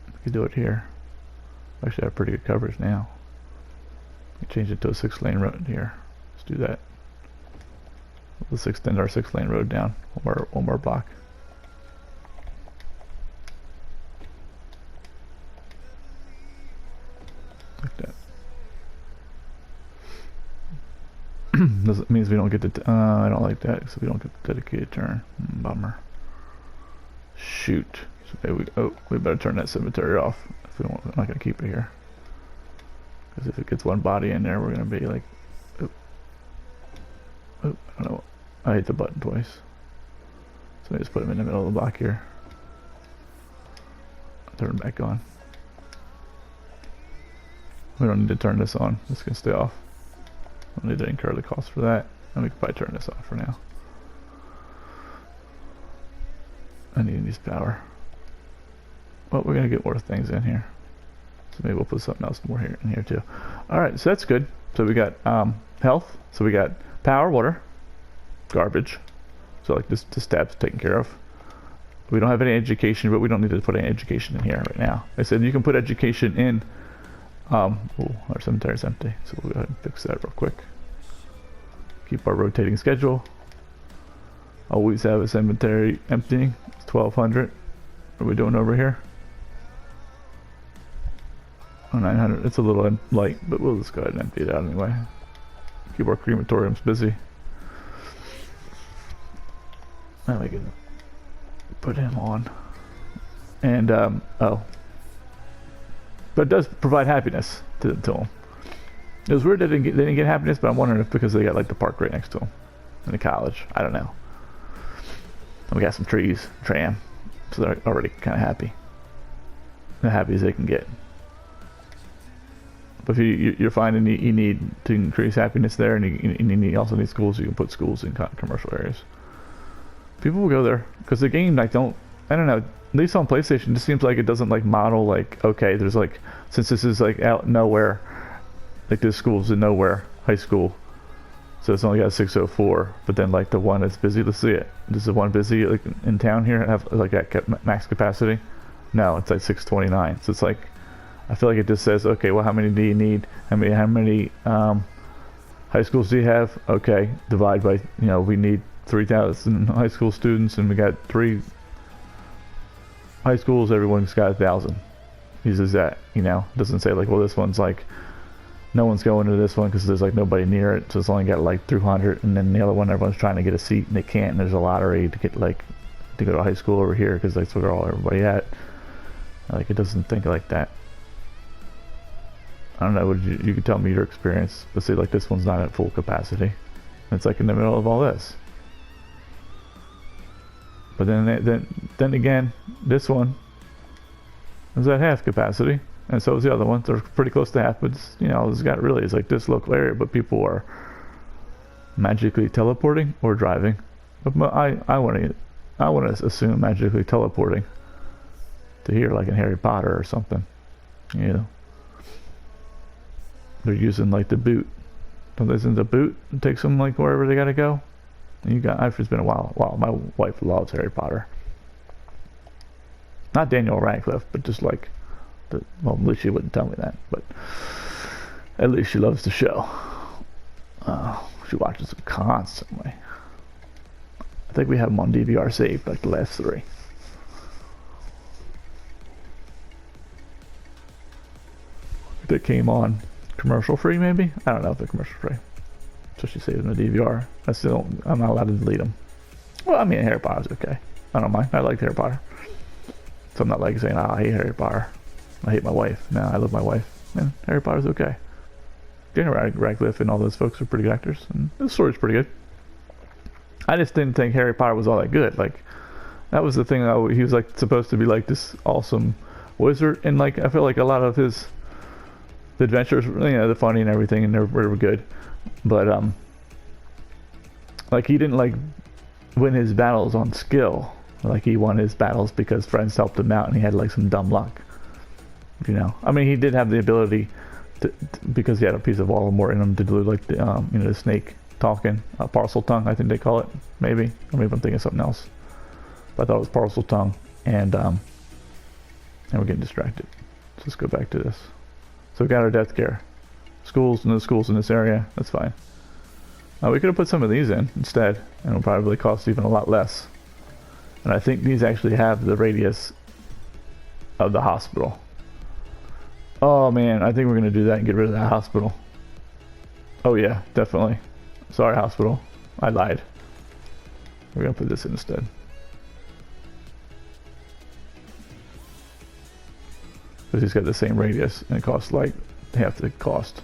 We could do it here. We actually have pretty good coverage now. We change it to a 6-lane road here. Let's do that. Let's extend our 6-lane road down one more block. Like that. This means we don't get the I don't like that, so we don't get the dedicated turn. Bummer. shoot. So maybe we better turn that cemetery off if we don't, we're not gonna keep it here. Because if it gets one body in there, we're gonna be like, I don't know. I hit the button twice. So I just put him in the middle of the block here. Turn it back on. We don't need to turn this on. This can stay off. Don't need to incur the cost for that. And we can probably turn this off for now. I need these power. Well, we're gonna get more things in here. So maybe we'll put something else more here in here too. Alright, so that's good. So we got health. So we got power, water, garbage. So like this tab's taken care of. We don't have any education, but we don't need to put any education in here right now. I said you can put education in. Our cemetery's empty, so we'll go ahead and fix that real quick. Keep our rotating schedule. Always have a cemetery emptying. It's 1200. What are we doing over here? Oh, 900. It's a little light, but we'll just go ahead and empty it out anyway. Keep our crematoriums busy. Now we can put him on. And, oh. But it does provide happiness to them. It was weird that they didn't get happiness, but I'm wondering if because they got like the park right next to them. And the college. I don't know. And we got some trees, tram. So they're already kind of happy. As happy as they can get. But if you're finding you need to increase happiness there, and you also need schools, you can put schools in commercial areas. People will go there because the game I don't know, at least on PlayStation it just seems like it doesn't like model like, okay, there's like, since this is like out nowhere, like this school's in nowhere, high school, so it's only got a 604, but then like the one that's busy, let's see it, does the one busy like in town here have like that max capacity? No, it's like 629. So it's like, I feel like it just says, okay, well, how many do you need? How many high schools do you have? Okay, divide by, we need 3,000 high school students, and we got 3 high schools. Everyone's got 1,000. Uses that, Doesn't say like, well, this one's like, no one's going to this one because there's like nobody near it, so it's only got like 300, and then the other one, everyone's trying to get a seat and they can't, and there's a lottery to get like to go to high school over here because that's where everybody at. Like, it doesn't think like that. I don't know, you could tell me your experience, but see, like this one's not at full capacity. It's like in the middle of all this. But then again, this one is at half capacity, and so is the other one. They're pretty close to half, but it's like this local area, but people are magically teleporting or driving. But I want to assume magically teleporting to here, like in Harry Potter or something. They're using like the boot. Don't they send the boot and takes them like wherever they gotta go? And it's been a while. Wow, my wife loves Harry Potter. Not Daniel Radcliffe, but just like well, at least she wouldn't tell me that, but at least she loves the show. She watches them constantly. I think we have them on DVR saved, like the last 3. That came on commercial free, maybe? I don't know if they're commercial free. So she saved them the DVR. I'm not allowed to delete them. Well, I mean, Harry Potter's okay. I don't mind. I like Harry Potter. So I'm not like saying, I hate Harry Potter. I hate my wife. No, I love my wife. And Harry Potter's okay. Daniel Radcliffe and all those folks are pretty good actors. And the story's pretty good. I just didn't think Harry Potter was all that good. Like, that was the thing. He was like supposed to be like this awesome wizard. And like, I feel like a lot of his adventures, they're funny and everything, and they were good, but like he didn't like win his battles on skill. Like he won his battles because friends helped him out, and he had like some dumb luck. I mean, he did have the ability to because he had a piece of Voldemort in him to do like the the snake talking, parcel tongue, I think they call it, maybe. Or maybe I'm thinking of something else. But I thought it was parcel tongue, and we're getting distracted. So let's go back to this. So we got our death care. Schools, no schools in this area, that's fine. We could have put some of these in instead, and it'll probably cost even a lot less. And I think these actually have the radius of the hospital. Oh man, I think we're gonna do that and get rid of that hospital. Oh yeah, definitely. Sorry, hospital. I lied. We're gonna put this in instead. because he's got the same radius and it costs like half the cost.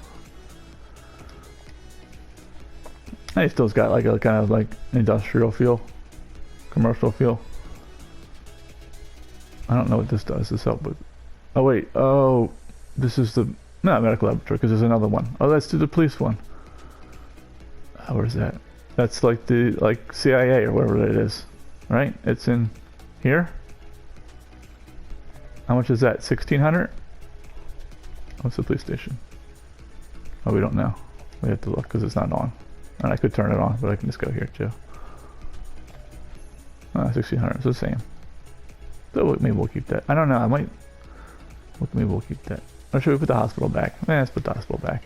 And he still's got like a kind of like industrial feel, commercial feel. I don't know what this does. This help with. Oh wait. Oh, this is the not medical laboratory because there's another one. Oh, that's the police one. Where's that? That's like the CIA or whatever it is, right? It's in here. How much is that? 1,600. What's the police station? Oh, we don't know. We have to look because it's not on. And I could turn it on, but I can just go here too. 1,600. It's the same. So maybe we'll keep that. I don't know. I might. Maybe we'll keep that. Or should we put the hospital back? Let's put the hospital back.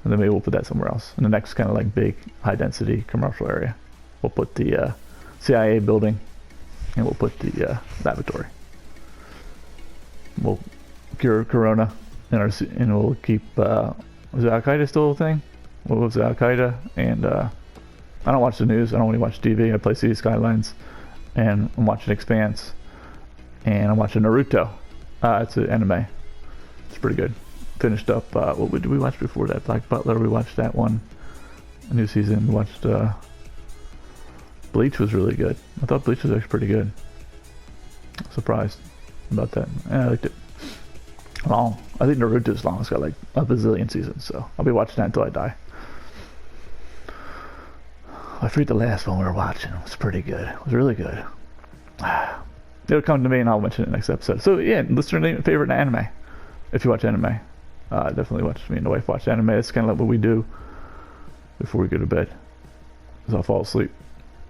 And then maybe we'll put that somewhere else. In the next kind of like big, high density commercial area. We'll put the CIA building and we'll put the laboratory. We'll cure Corona and we'll keep, was Al Qaeda still a thing? What was Al Qaeda? And I don't watch the news. I don't really watch TV. I play City Skylines and I'm watching Expanse and I'm watching Naruto. It's an anime. It's pretty good. Finished up, what did we watch before that? Black Butler, we watched that one. A new season, we watched, Bleach was really good. I thought Bleach was actually pretty good. Surprised about that. I liked it. Long. I think Naruto's long. It's got like a bazillion seasons, so I'll be watching that until I die. I forget the last one we were watching. It was pretty good. It was really good. It'll come to me and I'll mention it next episode. So yeah, listener favorite anime. If you watch anime. Definitely watch me and the wife watch anime. It's kind of like what we do before we go to bed. Because I'll fall asleep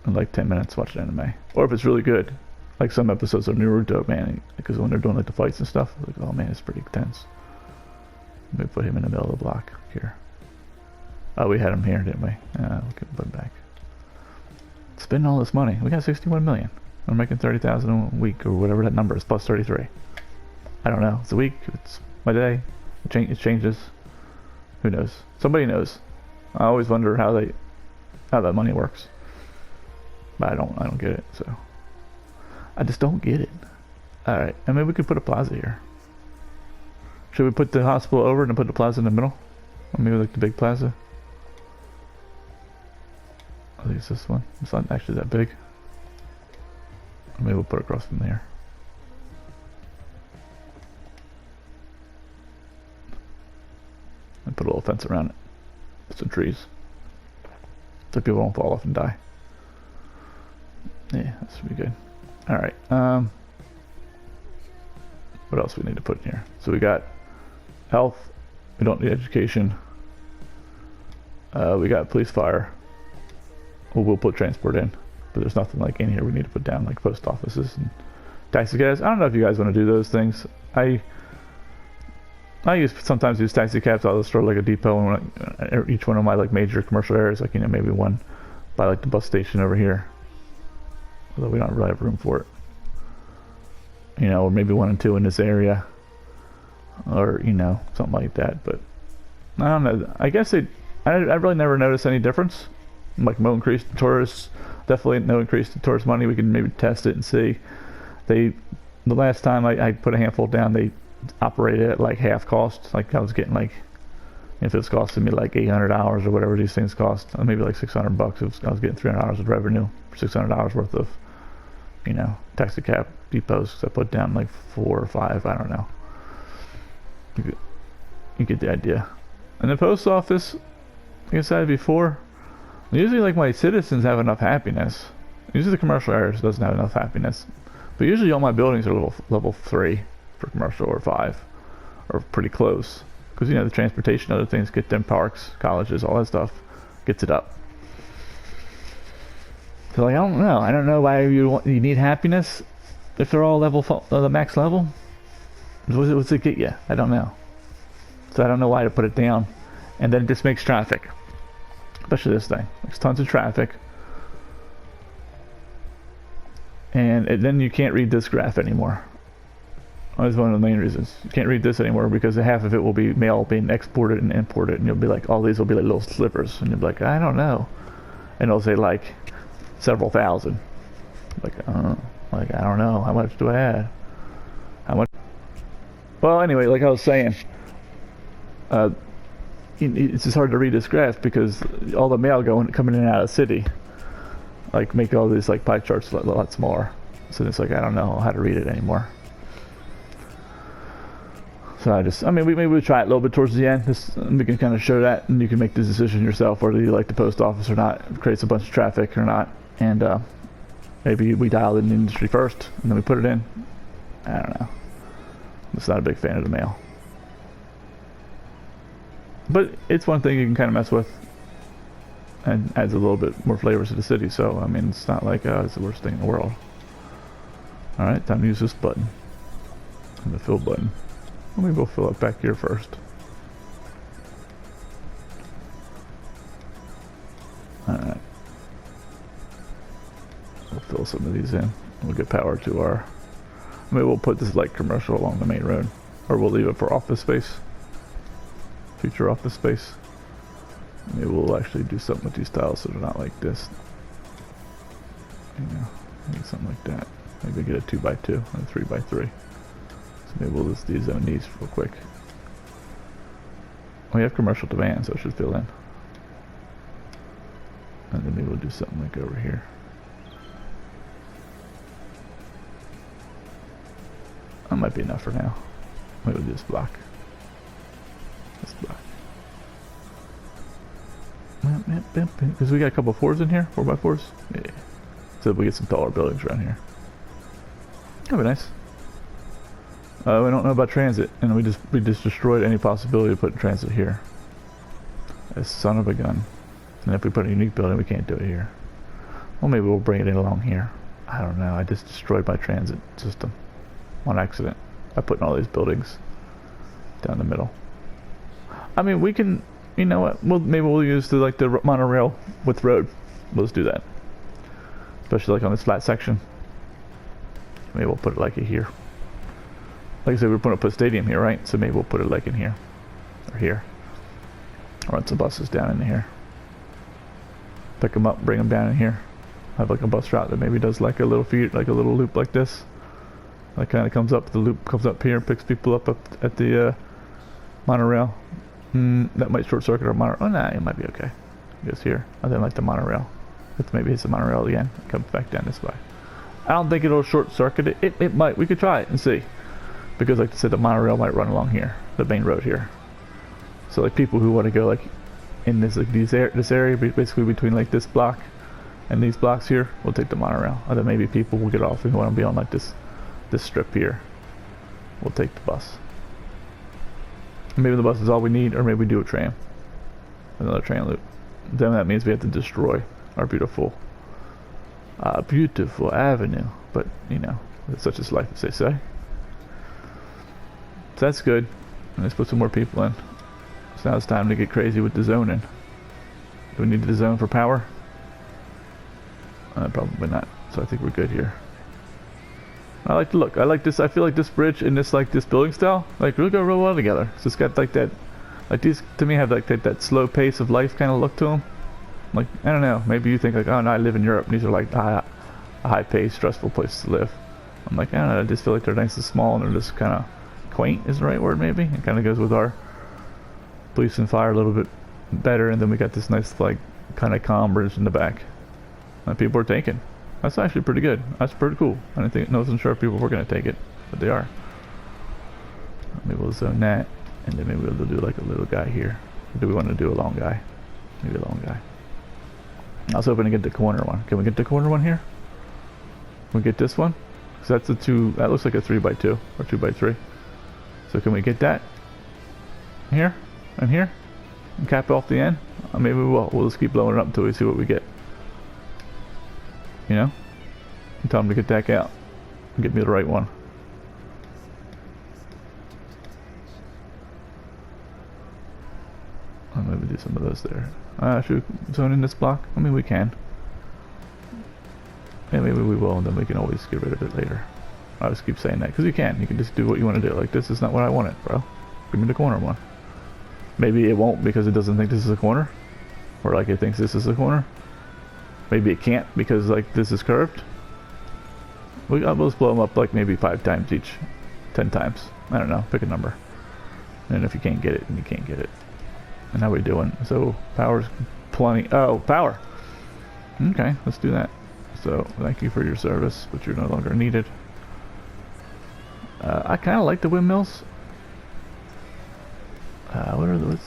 in like 10 minutes watching anime. Or if it's really good, like some episodes of Naruto, man, because when they're doing like the fights and stuff, like, oh man, it's pretty intense. Let me put him in the middle of the block here. Oh, we had him here, didn't we? We can put him back. Spending all this money. We got 61 million. We're making 30,000 a week or whatever that number is, plus 33. I don't know. It's a week. It's my day. It changes. Who knows? Somebody knows. I always wonder how that money works. But I don't get it. So I just don't get it. All right, and maybe we could put a plaza here. Should we put the hospital over and put the plaza in the middle? Or maybe like the big plaza. I think it's this one. It's not actually that big. Or maybe we'll put it across from there. And put a little fence around it. Some trees. So people won't fall off and die. Yeah, that should be good. Alright, what else we need to put in here? So we got health, we don't need education. We got police fire. Well, we'll put transport in, but there's nothing like in here we need to put down, like post offices and taxi cabs. I don't know if you guys want to do those things. I sometimes use taxi cabs. I'll just throw like a depot in each one of my like major commercial areas, like, you know, maybe one by like the bus station over here, although we don't really have room for it, you know, or maybe 1 and 2 in this area, or, you know, something like that. But I don't know, I guess I really never noticed any difference, like no increase in tourists, definitely no increase in tourist money. We can maybe test it and see. The last time I put a handful down, they operated at like half cost. Like I was getting like, if it's costing me like $800 or whatever these things cost, maybe like $600, I was getting $300 of revenue for $600 worth of, you know, taxi cab depots. So I put down like 4 or 5, I don't know. You get the idea. And the post office, like I said before, usually like my citizens have enough happiness. Usually the commercial areas doesn't have enough happiness, but usually all my buildings are level 3 for commercial, or 5, or pretty close, because, you know, the transportation, other things get them, parks, colleges, all that stuff gets it up. So like, I don't know why you need happiness if they're all the max level. What's it get you? I don't know. So I don't know why to put it down. And then it just makes traffic, especially this thing, there's tons of traffic, and then you can't read this graph anymore. That's one of the main reasons. You can't read this anymore because half of it will be mail being exported and imported, and you'll be like, all these will be like little slivers, and you'll be like, I don't know, and it'll say like several thousand. Like I don't know, how much do I add? How much? Well, anyway, like I was saying, uh, it's just hard to read this graph because all the mail coming in and out of the city, like make all these like pie charts a lot smaller. So it's like I don't know how to read it anymore. So I mean, maybe we'll try it a little bit towards the end. We can kind of show that, and you can make the decision yourself whether you like the post office or not. It creates a bunch of traffic or not, and maybe we dial in the industry first, and then we put it in. I don't know. I'm just not a big fan of the mail. But it's one thing you can kind of mess with, and adds a little bit more flavors to the city. So I mean, it's not like it's the worst thing in the world. All right, time to use this button, and the fill button. Maybe we'll fill it back here first. All right, we'll fill some of these in. We'll get power to our. Maybe we'll put this light commercial along the main road, or we'll leave it for office space. Future office space. Maybe we'll actually do something with these tiles so they're not like this. You know, maybe something like that. Maybe get a 2x2 and a 3x3. So maybe we'll just de-zone these real quick. We have commercial demand, so it should fill in. And then maybe we'll do something like over here. That might be enough for now. Maybe we'll do this block. This block. Because we got a couple of 4s in here, 4x4s. Yeah. So we get some taller buildings around here. That'd be nice. We don't know about transit, and we just destroyed any possibility of putting transit here. A son of a gun. And if we put a unique building, we can't do it here. Well, maybe we'll bring it in along here. I don't know. I just destroyed my transit system on accident by putting all these buildings down the middle. I mean, we can. You know what? Maybe we'll use the monorail with road. We'll just do that, especially like on this flat section. Maybe we'll put it like here. Like I said, we're going to put a stadium here, right? So maybe we'll put it like in here, or here. Run some buses down in here. Pick them up, bring them down in here. Have like a bus route that maybe does like a little feed, like a little loop like this. Like kind of comes up. The loop comes up here, picks people up at the monorail. That might short circuit our monorail. Oh, nah, it might be okay. It goes here. I then like the monorail. Maybe it's the monorail again. It comes back down this way. I don't think it'll short circuit it. It might. We could try it and see. Because like I said, the monorail might run along here, the main road here. So like people who want to go like in this like this area, basically between like this block and these blocks here, we'll take the monorail. And then maybe people will get off and want to be on like this strip here. We'll take the bus. Maybe the bus is all we need, or maybe we do a tram. Another train loop. Then that means we have to destroy our beautiful avenue. But, you know, it's such is life, as they say. So that's good. And let's put some more people in. So now it's time to get crazy with the zoning. Do we need the zone for power? Probably not. So I think we're good here. I like the look. I like this. I feel like this bridge and this building style really go real well together. So it's got like that, like these to me have like that slow pace of life kind of look to them. Like I don't know. Maybe you think like, oh no, I live in Europe. And these are like a high paced, stressful place to live. I'm like, I don't know. I just feel like they're nice and small and they're just kind of quaint is the right word maybe. It kind of goes with our police and fire a little bit better. And then we got this nice like kind of calm bridge in the back that people are taking. That's actually pretty good. That's pretty cool. I wasn't sure if people were going to take it, but they are. Maybe we'll zone that, and then maybe we'll do like a little guy here. Or do we want to do a long guy? Maybe a long guy. I was hoping to get the corner one. Can we get the corner one here? Can we get this one? Because that's a 2, that looks like a 3x2 or 2x3. So can we get that here and here and cap off the end? Maybe we will. We'll just keep blowing it up until we see what we get. You know? Tell them to get that out and get me the right one. I'll maybe do some of those there. Should we zone in this block? I mean, we can. Yeah, maybe we will, and then we can always get rid of it later. I just keep saying that, because you can. You can just do what you want to do. Like, this is not what I wanted, bro. Give me the corner one. Maybe it won't because it doesn't think this is a corner. Or like it thinks this is a corner. Maybe it can't because like this is curved. We'll just blow them up like maybe 5 times each 10 times. I don't know, pick a number. And if you can't get it, then you can't get it. And how we doing? So power's plenty. Oh, power. Okay, let's do that. So thank you for your service, but you're no longer needed. I kind of like the windmills. What are those?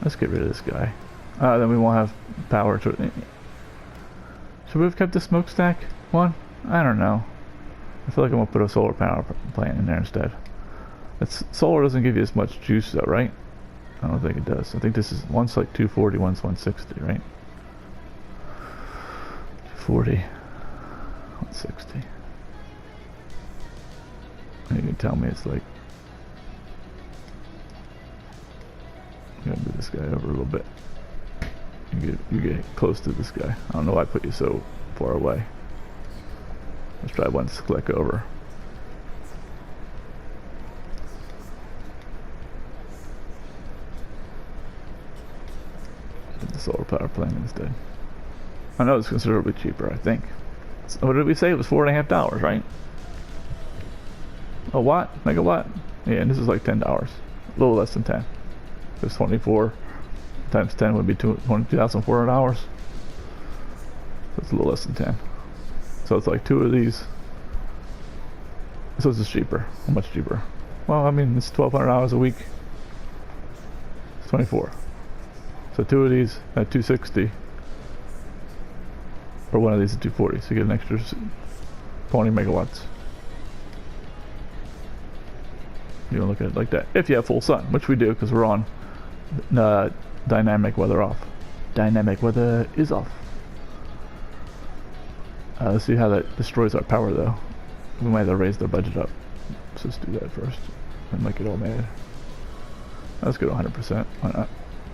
Let's get rid of this guy. Then we won't have power to it. Should we have kept the smokestack one? I don't know. I feel like I'm gonna put a solar power plant in there instead. Solar doesn't give you as much juice though, right? I don't think it does. I think this is, one's like 240, one's 160, right? 240, 160. And you can tell me it's like, I'm gonna move this guy over a little bit. You get close to this guy. I don't know why I put you so far away. Let's try once to click over. Get the solar power plant instead. I know it's considerably cheaper, I think. So what did we say? It was $4.50, right? A watt? Megawatt? Yeah, and this is like $10. A little less than 10. It's 24 times 10 would be $22,400. So it's a little less than 10. So it's like 2 of these. So it's just cheaper. How much cheaper? Well, I mean, it's $1,200 a week. It's 24. So 2 of these at 260. Or one of these at 240. So you get an extra 20 megawatts. You want to look at it like that. If you have full sun, which we do because we're on dynamic weather off. Dynamic weather is off. Let's see how that destroys our power though. We might have to raise their budget up. Let's just do that first and make it all mad. Let's go to 100%. Why not?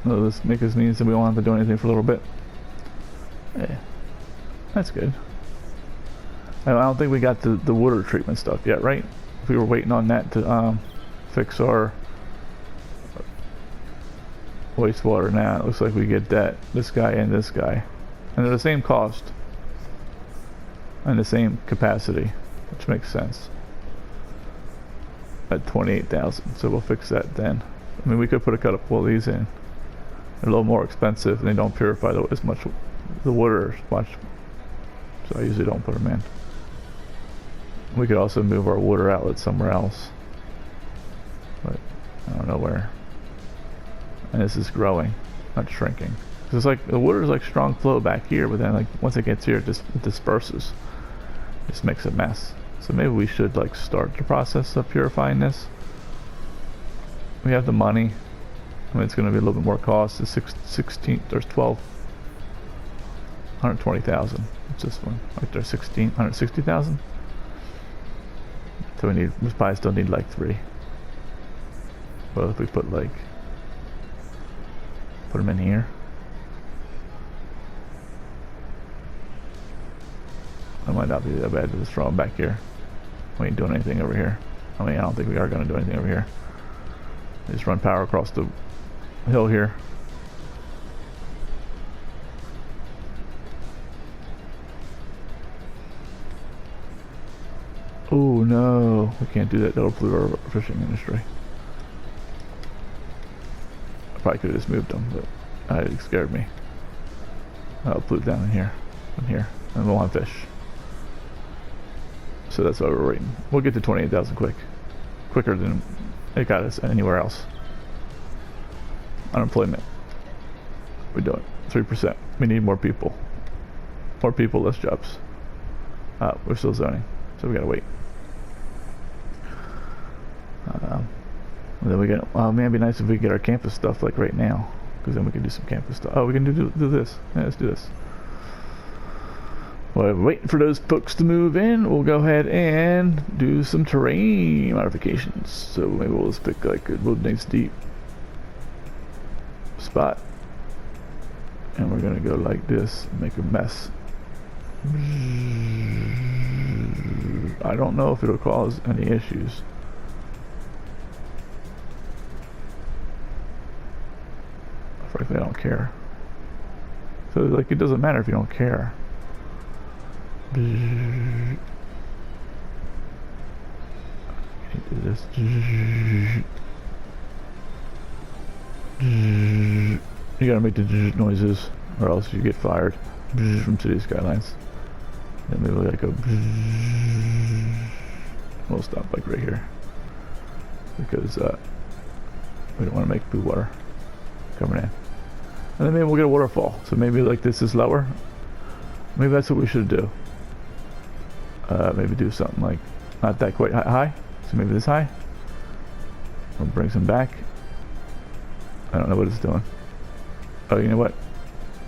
No, this means that we won't have to do anything for a little bit. Yeah, that's good. I don't think we got the water treatment stuff yet, right? If we were waiting on that to fix our wastewater now, it looks like we get that, this guy and this guy. And they're the same cost. And the same capacity, which makes sense. At 28,000, so we'll fix that then. I mean, we could put a couple of these in. They're a little more expensive, and they don't purify as much the water as much. So I usually don't put them in. We could also move our water outlet somewhere else, but I don't know where. And this is growing, not shrinking. Cause it's like the water is like strong flow back here, but then like once it gets here, it disperses. Just makes a mess. So maybe we should like start the process of purifying this. We have the money. I mean, it's going to be a little bit more cost. It's 16. There's 12. 120,000. It's this one. Right there, 16. 160,000. So we probably still need like 3. Well, if we put them in here. It might not be that bad to just throw them back here. We ain't doing anything over here. I mean, I don't think we are going to do anything over here. Just run power across the hill here. Oh no, we can't do that. That'll pollute our fishing industry. I probably could have just moved them, but it scared me. I'll pollute down in here, and we'll have fish. So that's why we're waiting. We'll get to 28,000 quicker than it got us anywhere else. Unemployment. We're doing 3%. We need more people. More people, less jobs. We're still zoning, so we gotta wait. And then we get. Oh man, it'd be nice if we get our campus stuff like right now, because then we can do some campus stuff. Oh, we can do this. Yeah, let's do this. While we're waiting for those folks to move in, we'll go ahead and do some terrain modifications. So maybe we'll just pick like a wilderness deep spot, and we're gonna go like this and make a mess. I don't know if it'll cause any issues. Frankly, I don't care. So like, it doesn't matter if you don't care. this. You gotta make the noises, or else you get fired from City Skylines. Then maybe we gotta go. We'll stop like right here because we don't want to make poo water coming in. And then maybe we'll get a waterfall. So maybe like this is lower. Maybe that's what we should do. Maybe do something like not that quite high. So maybe this high. We'll bring some back. I don't know what it's doing. Oh, you know what?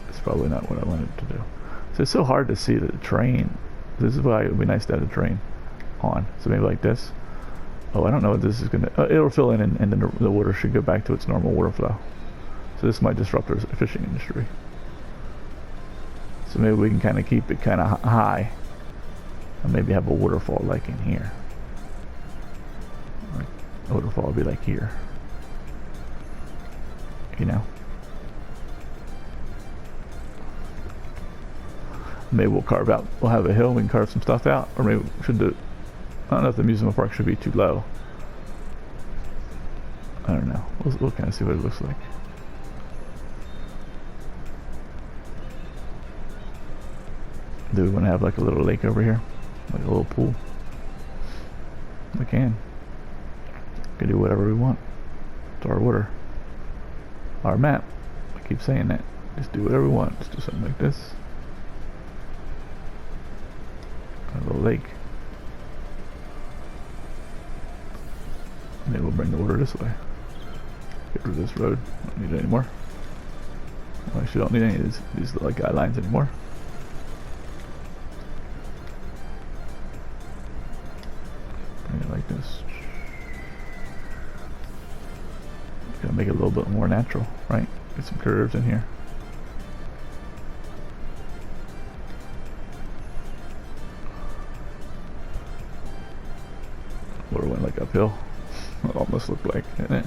It's probably not what I wanted to do. So it's so hard to see the train. This is why it would be nice to have the train on. So maybe like this. Oh, I don't know what this is gonna. It'll fill in, and then the water should go back to its normal water flow. So this might disrupt our fishing industry. So maybe we can kind of keep it kind of high, and maybe have a waterfall like in here. Like a waterfall would be like here. You know. Maybe we'll carve out. We'll have a hill. We can carve some stuff out, or maybe we should do. I don't know if the amusement park should be too low. I don't know. We'll kind of see what it looks like. Do we want to have like a little lake over here? Like a little pool? We can. We can do whatever we want. It's our water. Our map. I keep saying that. Just do whatever we want. Just do something like this. A little lake. Maybe we'll bring the water this way. Get rid of this road. Don't need it anymore. Well, actually, don't need any of these little guidelines anymore. Bring it like this. Gotta make it a little bit more natural, right? Get some curves in here. Water went like uphill. It almost looked like, didn't it?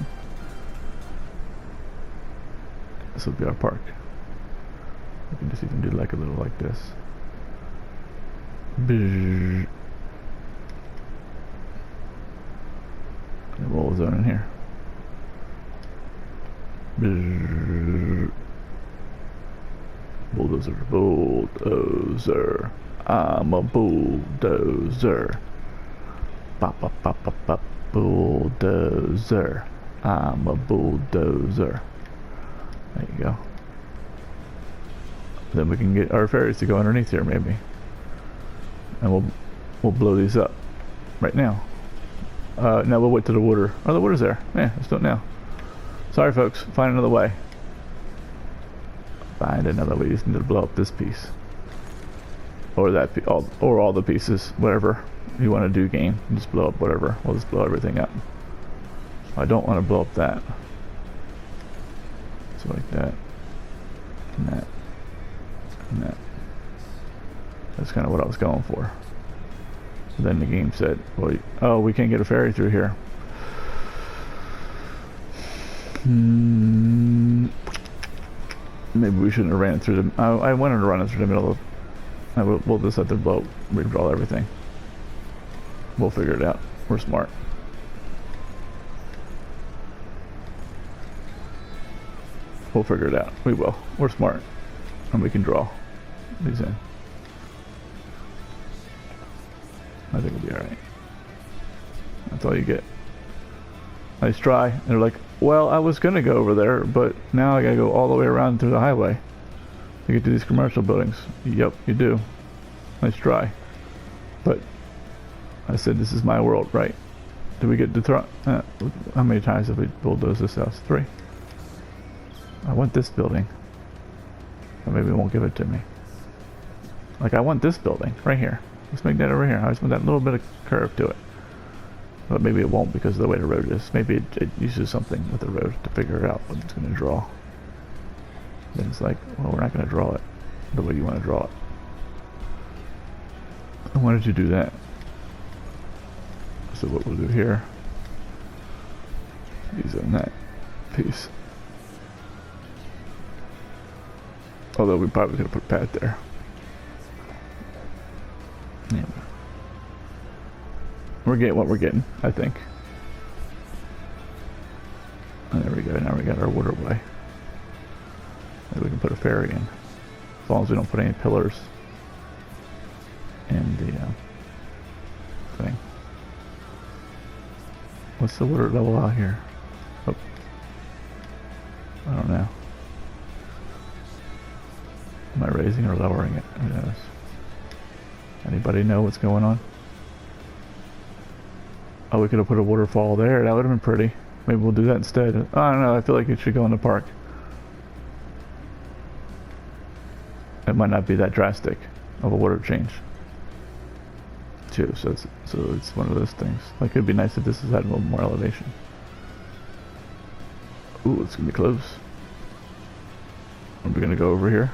This will be our park. We can just even do like a little like this. And roll zone in here. Bulldozer, bulldozer. I'm a bulldozer. Pop, pop, pop, pop, pop. Bulldozer. I'm a bulldozer. There you go. Then we can get our ferries to go underneath here, maybe. And we'll blow these up right now. Now we'll wait till the water. Oh, the water's there. Yeah, let's do it now. Sorry, folks. Find another way. Find another way. You just need to blow up this piece, or that, or all the pieces, whatever you want to do. Game. Just blow up whatever. We'll just blow everything up. I don't want to blow up that. So like that, and that, and that. That's kind of what I was going for. Then the game said, well, oh, we can't get a ferry through here. Maybe we shouldn't have ran it through the... I wanted to run it through the middle of... We'll just have to redraw everything. We'll figure it out. We're smart. We'll figure it out. We will. We're smart. And we can draw these in. I think we'll be alright. That's all you get. Nice try. And they're like, well, I was gonna go over there, but now I gotta go all the way around through the highway to get to these commercial buildings. Yep, you do. Nice try. But I said this is my world, right? Did we get to throw? How many times have we bulldozed this house? 3. I want this building. Or maybe it won't give it to me. Like, I want this building right here. Let's make that over here. I just want that little bit of curve to it. But maybe it won't because of the way the road is. Maybe it uses something with the road to figure out what it's going to draw. Then it's like, well, we're not going to draw it the way you want to draw it. And why did you do that? So what we'll do here, use on that piece. Although we probably could have put a pad there. Yeah. We're getting what we're getting, I think. got our waterway. Maybe we can put a ferry in, as long as we don't put any pillars in the thing. What's the water level out here? Oh, I don't know. Am I raising or lowering it? Who knows? Anybody know what's going on? Oh, we could have put a waterfall there. That would have been pretty. Maybe we'll do that instead. I don't know. I feel like it should go in the park. It might not be that drastic of a water change, too. So it's one of those things. Like, it'd be nice if this had a little more elevation. Ooh, it's gonna be close. Are we gonna go over here?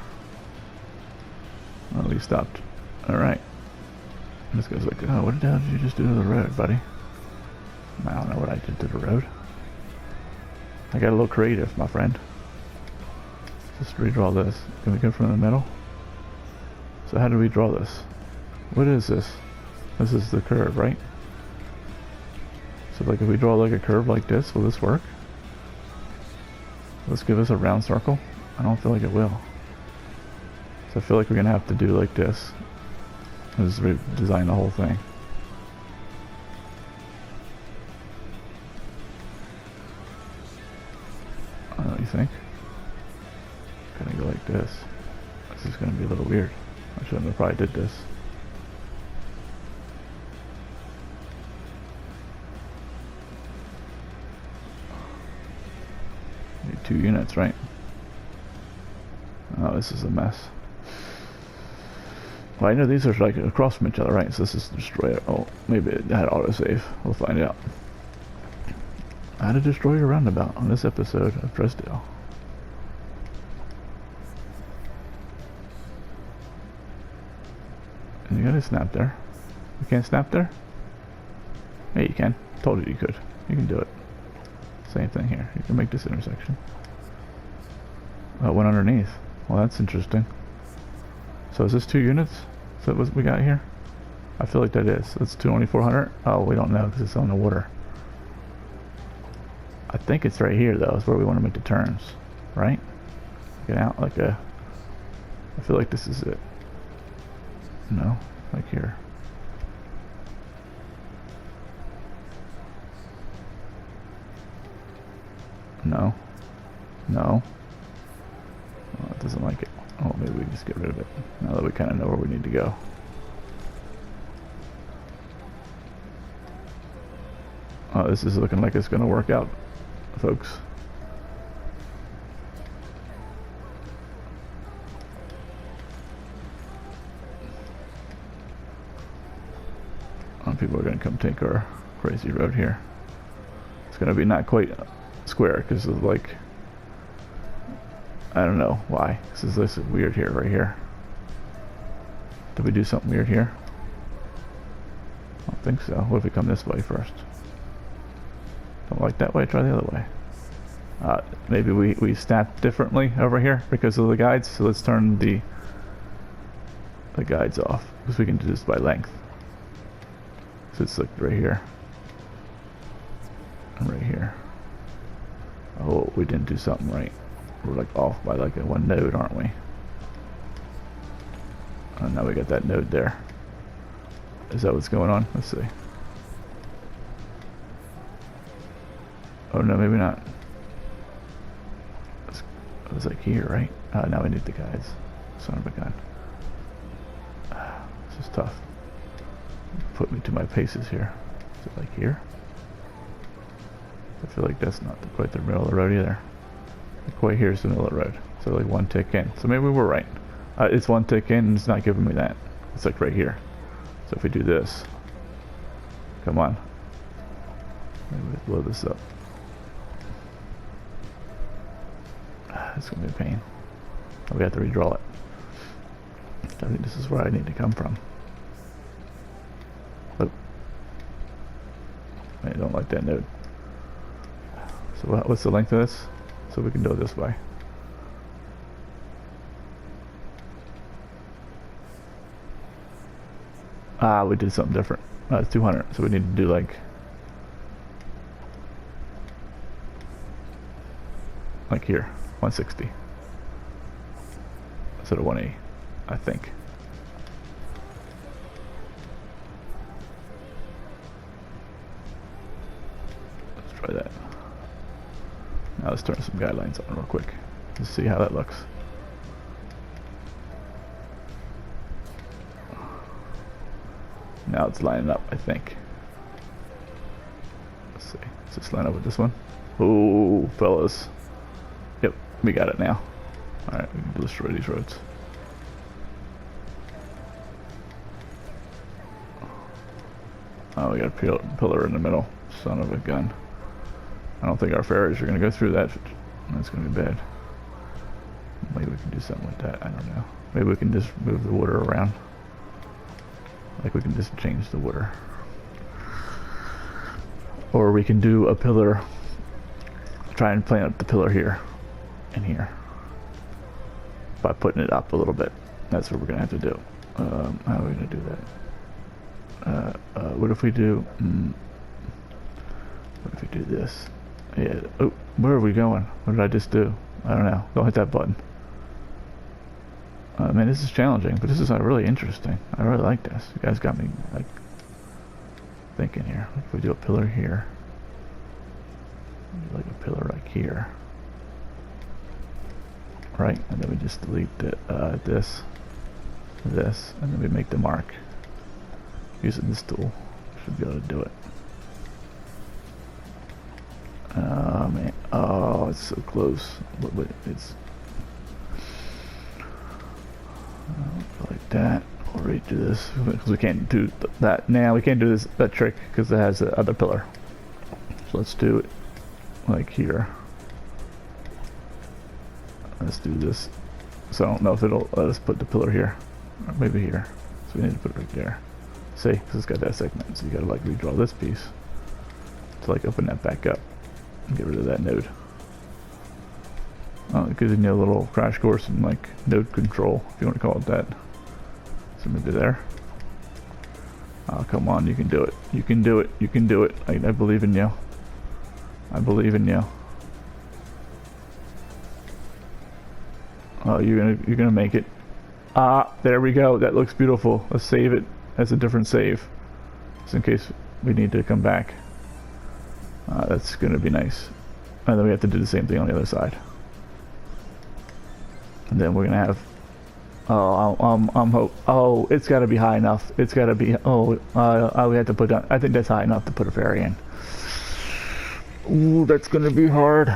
Oh, we stopped. All right. And this guy's like, oh, what the hell did you just do to the road, buddy? I don't know what I did to the road. I got a little creative, my friend. Just redraw this. Can we go from the middle? So how do we draw this? What is this? This is the curve, right? So like if we draw like a curve like this, will this work? Let's give us a round circle. I don't feel like it will. So I feel like we're gonna have to do like this. Just redesign the whole thing. I don't know what you think. Gonna go like this. This is gonna be a little weird. I shouldn't have probably did this. Need 2 units, right? Oh, this is a mess. Well, I know these are like across from each other, right? So this is destroy it. Oh, maybe it had autosave. We'll find out. How to destroy a roundabout on this episode of Dresdale. And you gotta snap there. You can't snap there? Yeah, you can. Told you you could. You can do it. Same thing here. You can make this intersection. Oh, it went underneath. Well, that's interesting. So is this 2 units? Is that what we got here? I feel like that is. That's 2400. Oh, we don't know because it's on the water. I think it's right here though. Is where we want to make the turns, right? Get out like a. I feel like this is it. No, like here. No. No. Oh, it doesn't like it. Oh, maybe we just get rid of it now that we kind of know where we need to go. Oh, this is looking like it's going to work out, folks. People are going to come take our crazy road here. It's going to be not quite square because of like, I don't know why. This is weird here, right here. Did we do something weird here? I don't think so. What if we come this way first? Don't like that way, try the other way. Maybe we snap differently over here because of the guides. So let's turn the guides off because we can do this by length. So it's like right here. And right here. Oh, we didn't do something right. We're like off by like one node, aren't we? Oh, now we got that node there. Is that what's going on? Let's see. Oh no, maybe not. It was like here, right? Now we need the guides. Son of a gun. This is tough. Put me to my paces here. Is it like here? I feel like that's not quite the middle of the road either. Like quite here's the middle of the road. So like 1 tick in. So maybe we were right. It's 1 tick in and it's not giving me that. It's like right here. So if we do this. Come on. Maybe we blow this up. It's gonna be a pain. We have to redraw it. I think this is where I need to come from. Oh. I don't like that node. So what's the length of this? So we can do it this way. We did something different. It's 200, so we need to do like like here, 160 instead of 180, I think. Let's try that. Now let's turn some guidelines on real quick to see how that looks. Now it's lining up, I think. Let's see. Let's just line up with this one. Oh, fellas. Yep, we got it now. Alright, we can destroy these roads. Oh, we got a pillar in the middle. Son of a gun. I don't think our ferries are going to go through that. That's going to be bad. Maybe we can do something with that. I don't know. Maybe we can just move the water around. Like we can just change the water. Or we can do a pillar. Try and plant up the pillar here and here. By putting it up a little bit. That's what we're going to have to do. How are we going to do that? What if we do... what if we do this? Yeah. Oh, where are we going? What did I just do? I don't know. Don't hit that button. Man, this is challenging, but this is really interesting. I really like this. You guys got me like thinking here. If we do a pillar here, like a pillar like here, right? And then we just delete the, this, and then we make the mark using this tool. Should be able to do it. Oh man, oh, it's so close. But it's like that. We'll redo this because we can't do that now. We can't do that trick because it has the other pillar. So let's do it like here. Let's do this. So I don't know if it'll let us put the pillar here, or maybe here. So we need to put it right there. See, because it's got that segment. So you gotta like redraw this piece to like open that back up and get rid of that node. It gives you a little crash course in like node control, if you want to call it that. So maybe there. Oh, come on, you can do it. You can do it. You can do it. I believe in you. I believe in you. Oh, you're gonna make it. Ah, there we go. That looks beautiful. Let's save it as a different save, just in case we need to come back. That's gonna be nice. And then we have to do the same thing on the other side. And then we're gonna have. Oh, it's got to be high enough. It's got to be. We have to put down. I think that's high enough to put a ferry in. Ooh, that's gonna be hard.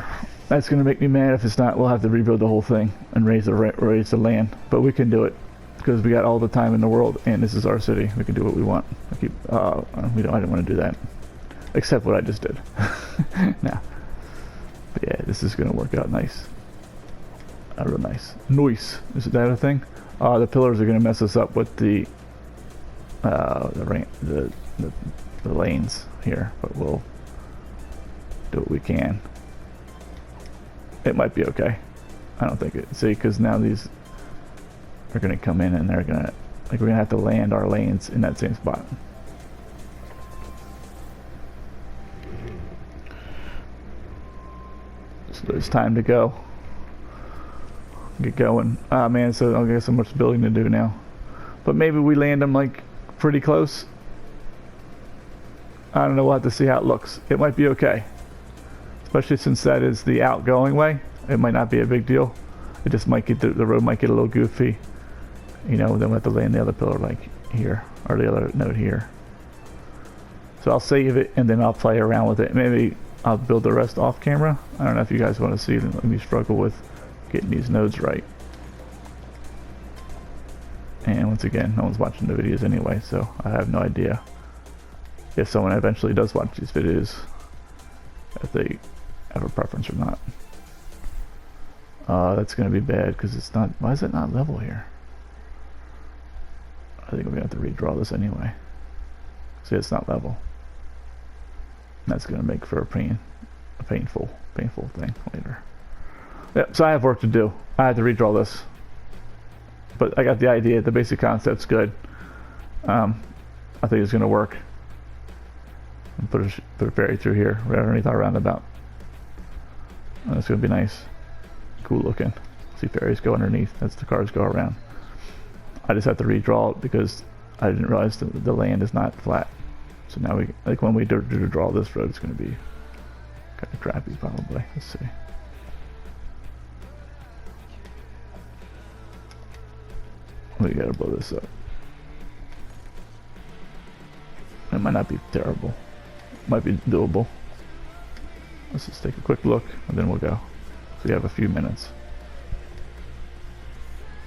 That's gonna make me mad if it's not. We'll have to rebuild the whole thing and raise the land. But we can do it because we got all the time in the world, and this is our city. We can do what we want. I didn't want to do that, except what I just did. Nah. But yeah, this is gonna work out nice. Real nice. Noise. Is that a thing? The pillars are gonna mess us up with the lanes here, but we'll do what we can. It might be okay. I don't think it. See, because now these are gonna come in and they're gonna we're gonna have to land our lanes in that same spot. So it's time to go. Get going. Ah man, so I got so much building to do now. But maybe we land them like pretty close. I don't know, we'll have to see how it looks. It might be okay. Especially since that is the outgoing way. It might not be a big deal. It just might get, the road might get a little goofy. You know, then we'll have to land the other pillar like here, or the other node here. So I'll save it and then I'll play around with it. Maybe I'll build the rest off camera. I don't know if you guys want to see me struggle with getting these nodes right. And once again, no one's watching the videos anyway, so I have no idea if someone eventually does watch these videos, if they have a preference or not. That's gonna be bad because it's not. Why is it not level here? I think we're gonna have to redraw this anyway. See, it's not level. And that's gonna make for a painful thing later. Yep, so I have work to do. I had to redraw this. But I got the idea, the basic concept's good. I think it's gonna work. And put a ferry through here, right underneath our roundabout. And it's gonna be nice. cool looking. See ferries go underneath. That's the cars go around. I just have to redraw it because I didn't realize the land is not flat. So now we, like when we do draw this road, it's going to be kind of crappy probably. Let's see. We gotta blow this up. It might not be terrible. Might be doable. Let's just take a quick look and then we'll go. So we have a few minutes.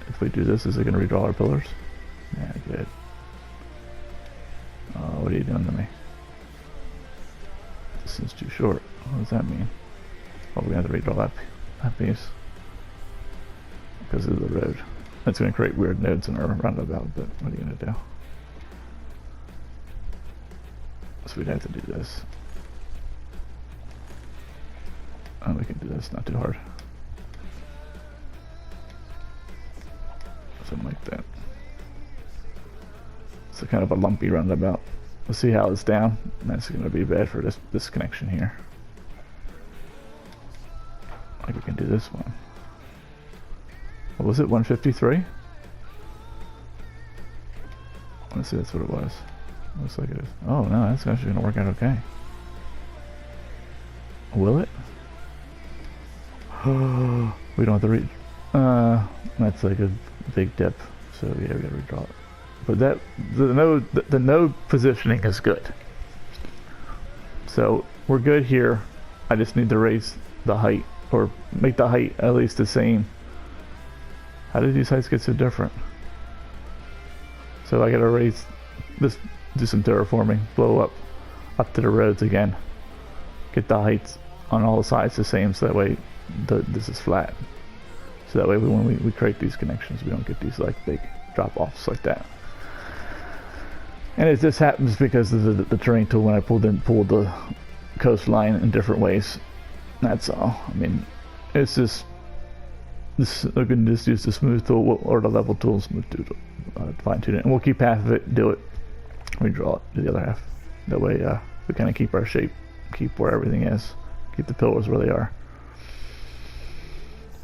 If we do this, is it going to redraw our pillars? Yeah, good. What are you doing to me? This is too short. What does that mean? Oh, we're going to have to redraw that piece. Because of the road. That's going to create weird nodes in our roundabout, but what are you going to do? So we'd have to do this. And we can do this, not too hard. Something like that. It's a kind of a lumpy roundabout. We'll see how it's down. That's going to be bad for this connection here. Like we can do this one. What was it, 153? Let's see, that's what it was. Looks like it is. Oh no, that's actually going to work out okay. Will it? We don't have to read. That's like a big dip. So yeah, we gotta redraw it. But that the node positioning is good. So we're good here. I just need to raise the height or make the height at least the same. How did these heights get so different? So I gotta raise this, do some terraforming, blow up to the roads again. Get the heights on all sides the same, so that way this is flat. So that way when we create these connections, we don't get these like big drop-offs like that. And it just happens because of the terrain tool when I pulled the coastline in different ways. That's all. I mean, it's just I can just use the smooth tool or the level tool, smooth tool, fine tune it, and we'll keep half of it, do it, redraw it, do the other half. That way we kind of keep our shape, keep where everything is, keep the pillars where they are.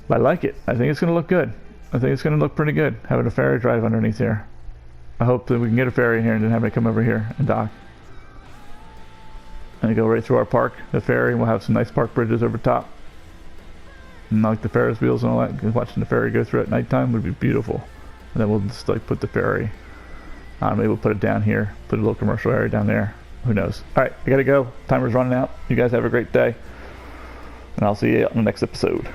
But I like it. I think it's going to look good. I think it's going to look pretty good having a ferry drive underneath here. I hope that we can get a ferry here and then have it come over here and dock. And go right through our park, the ferry, and we'll have some nice park bridges over top. And like the Ferris wheels and all that, watching the ferry go through at nighttime would be beautiful. And then we'll just like put the ferry, maybe we'll put it down here, put a little commercial area down there. Who knows? Alright, I gotta go. Timer's running out. You guys have a great day. And I'll see you on the next episode.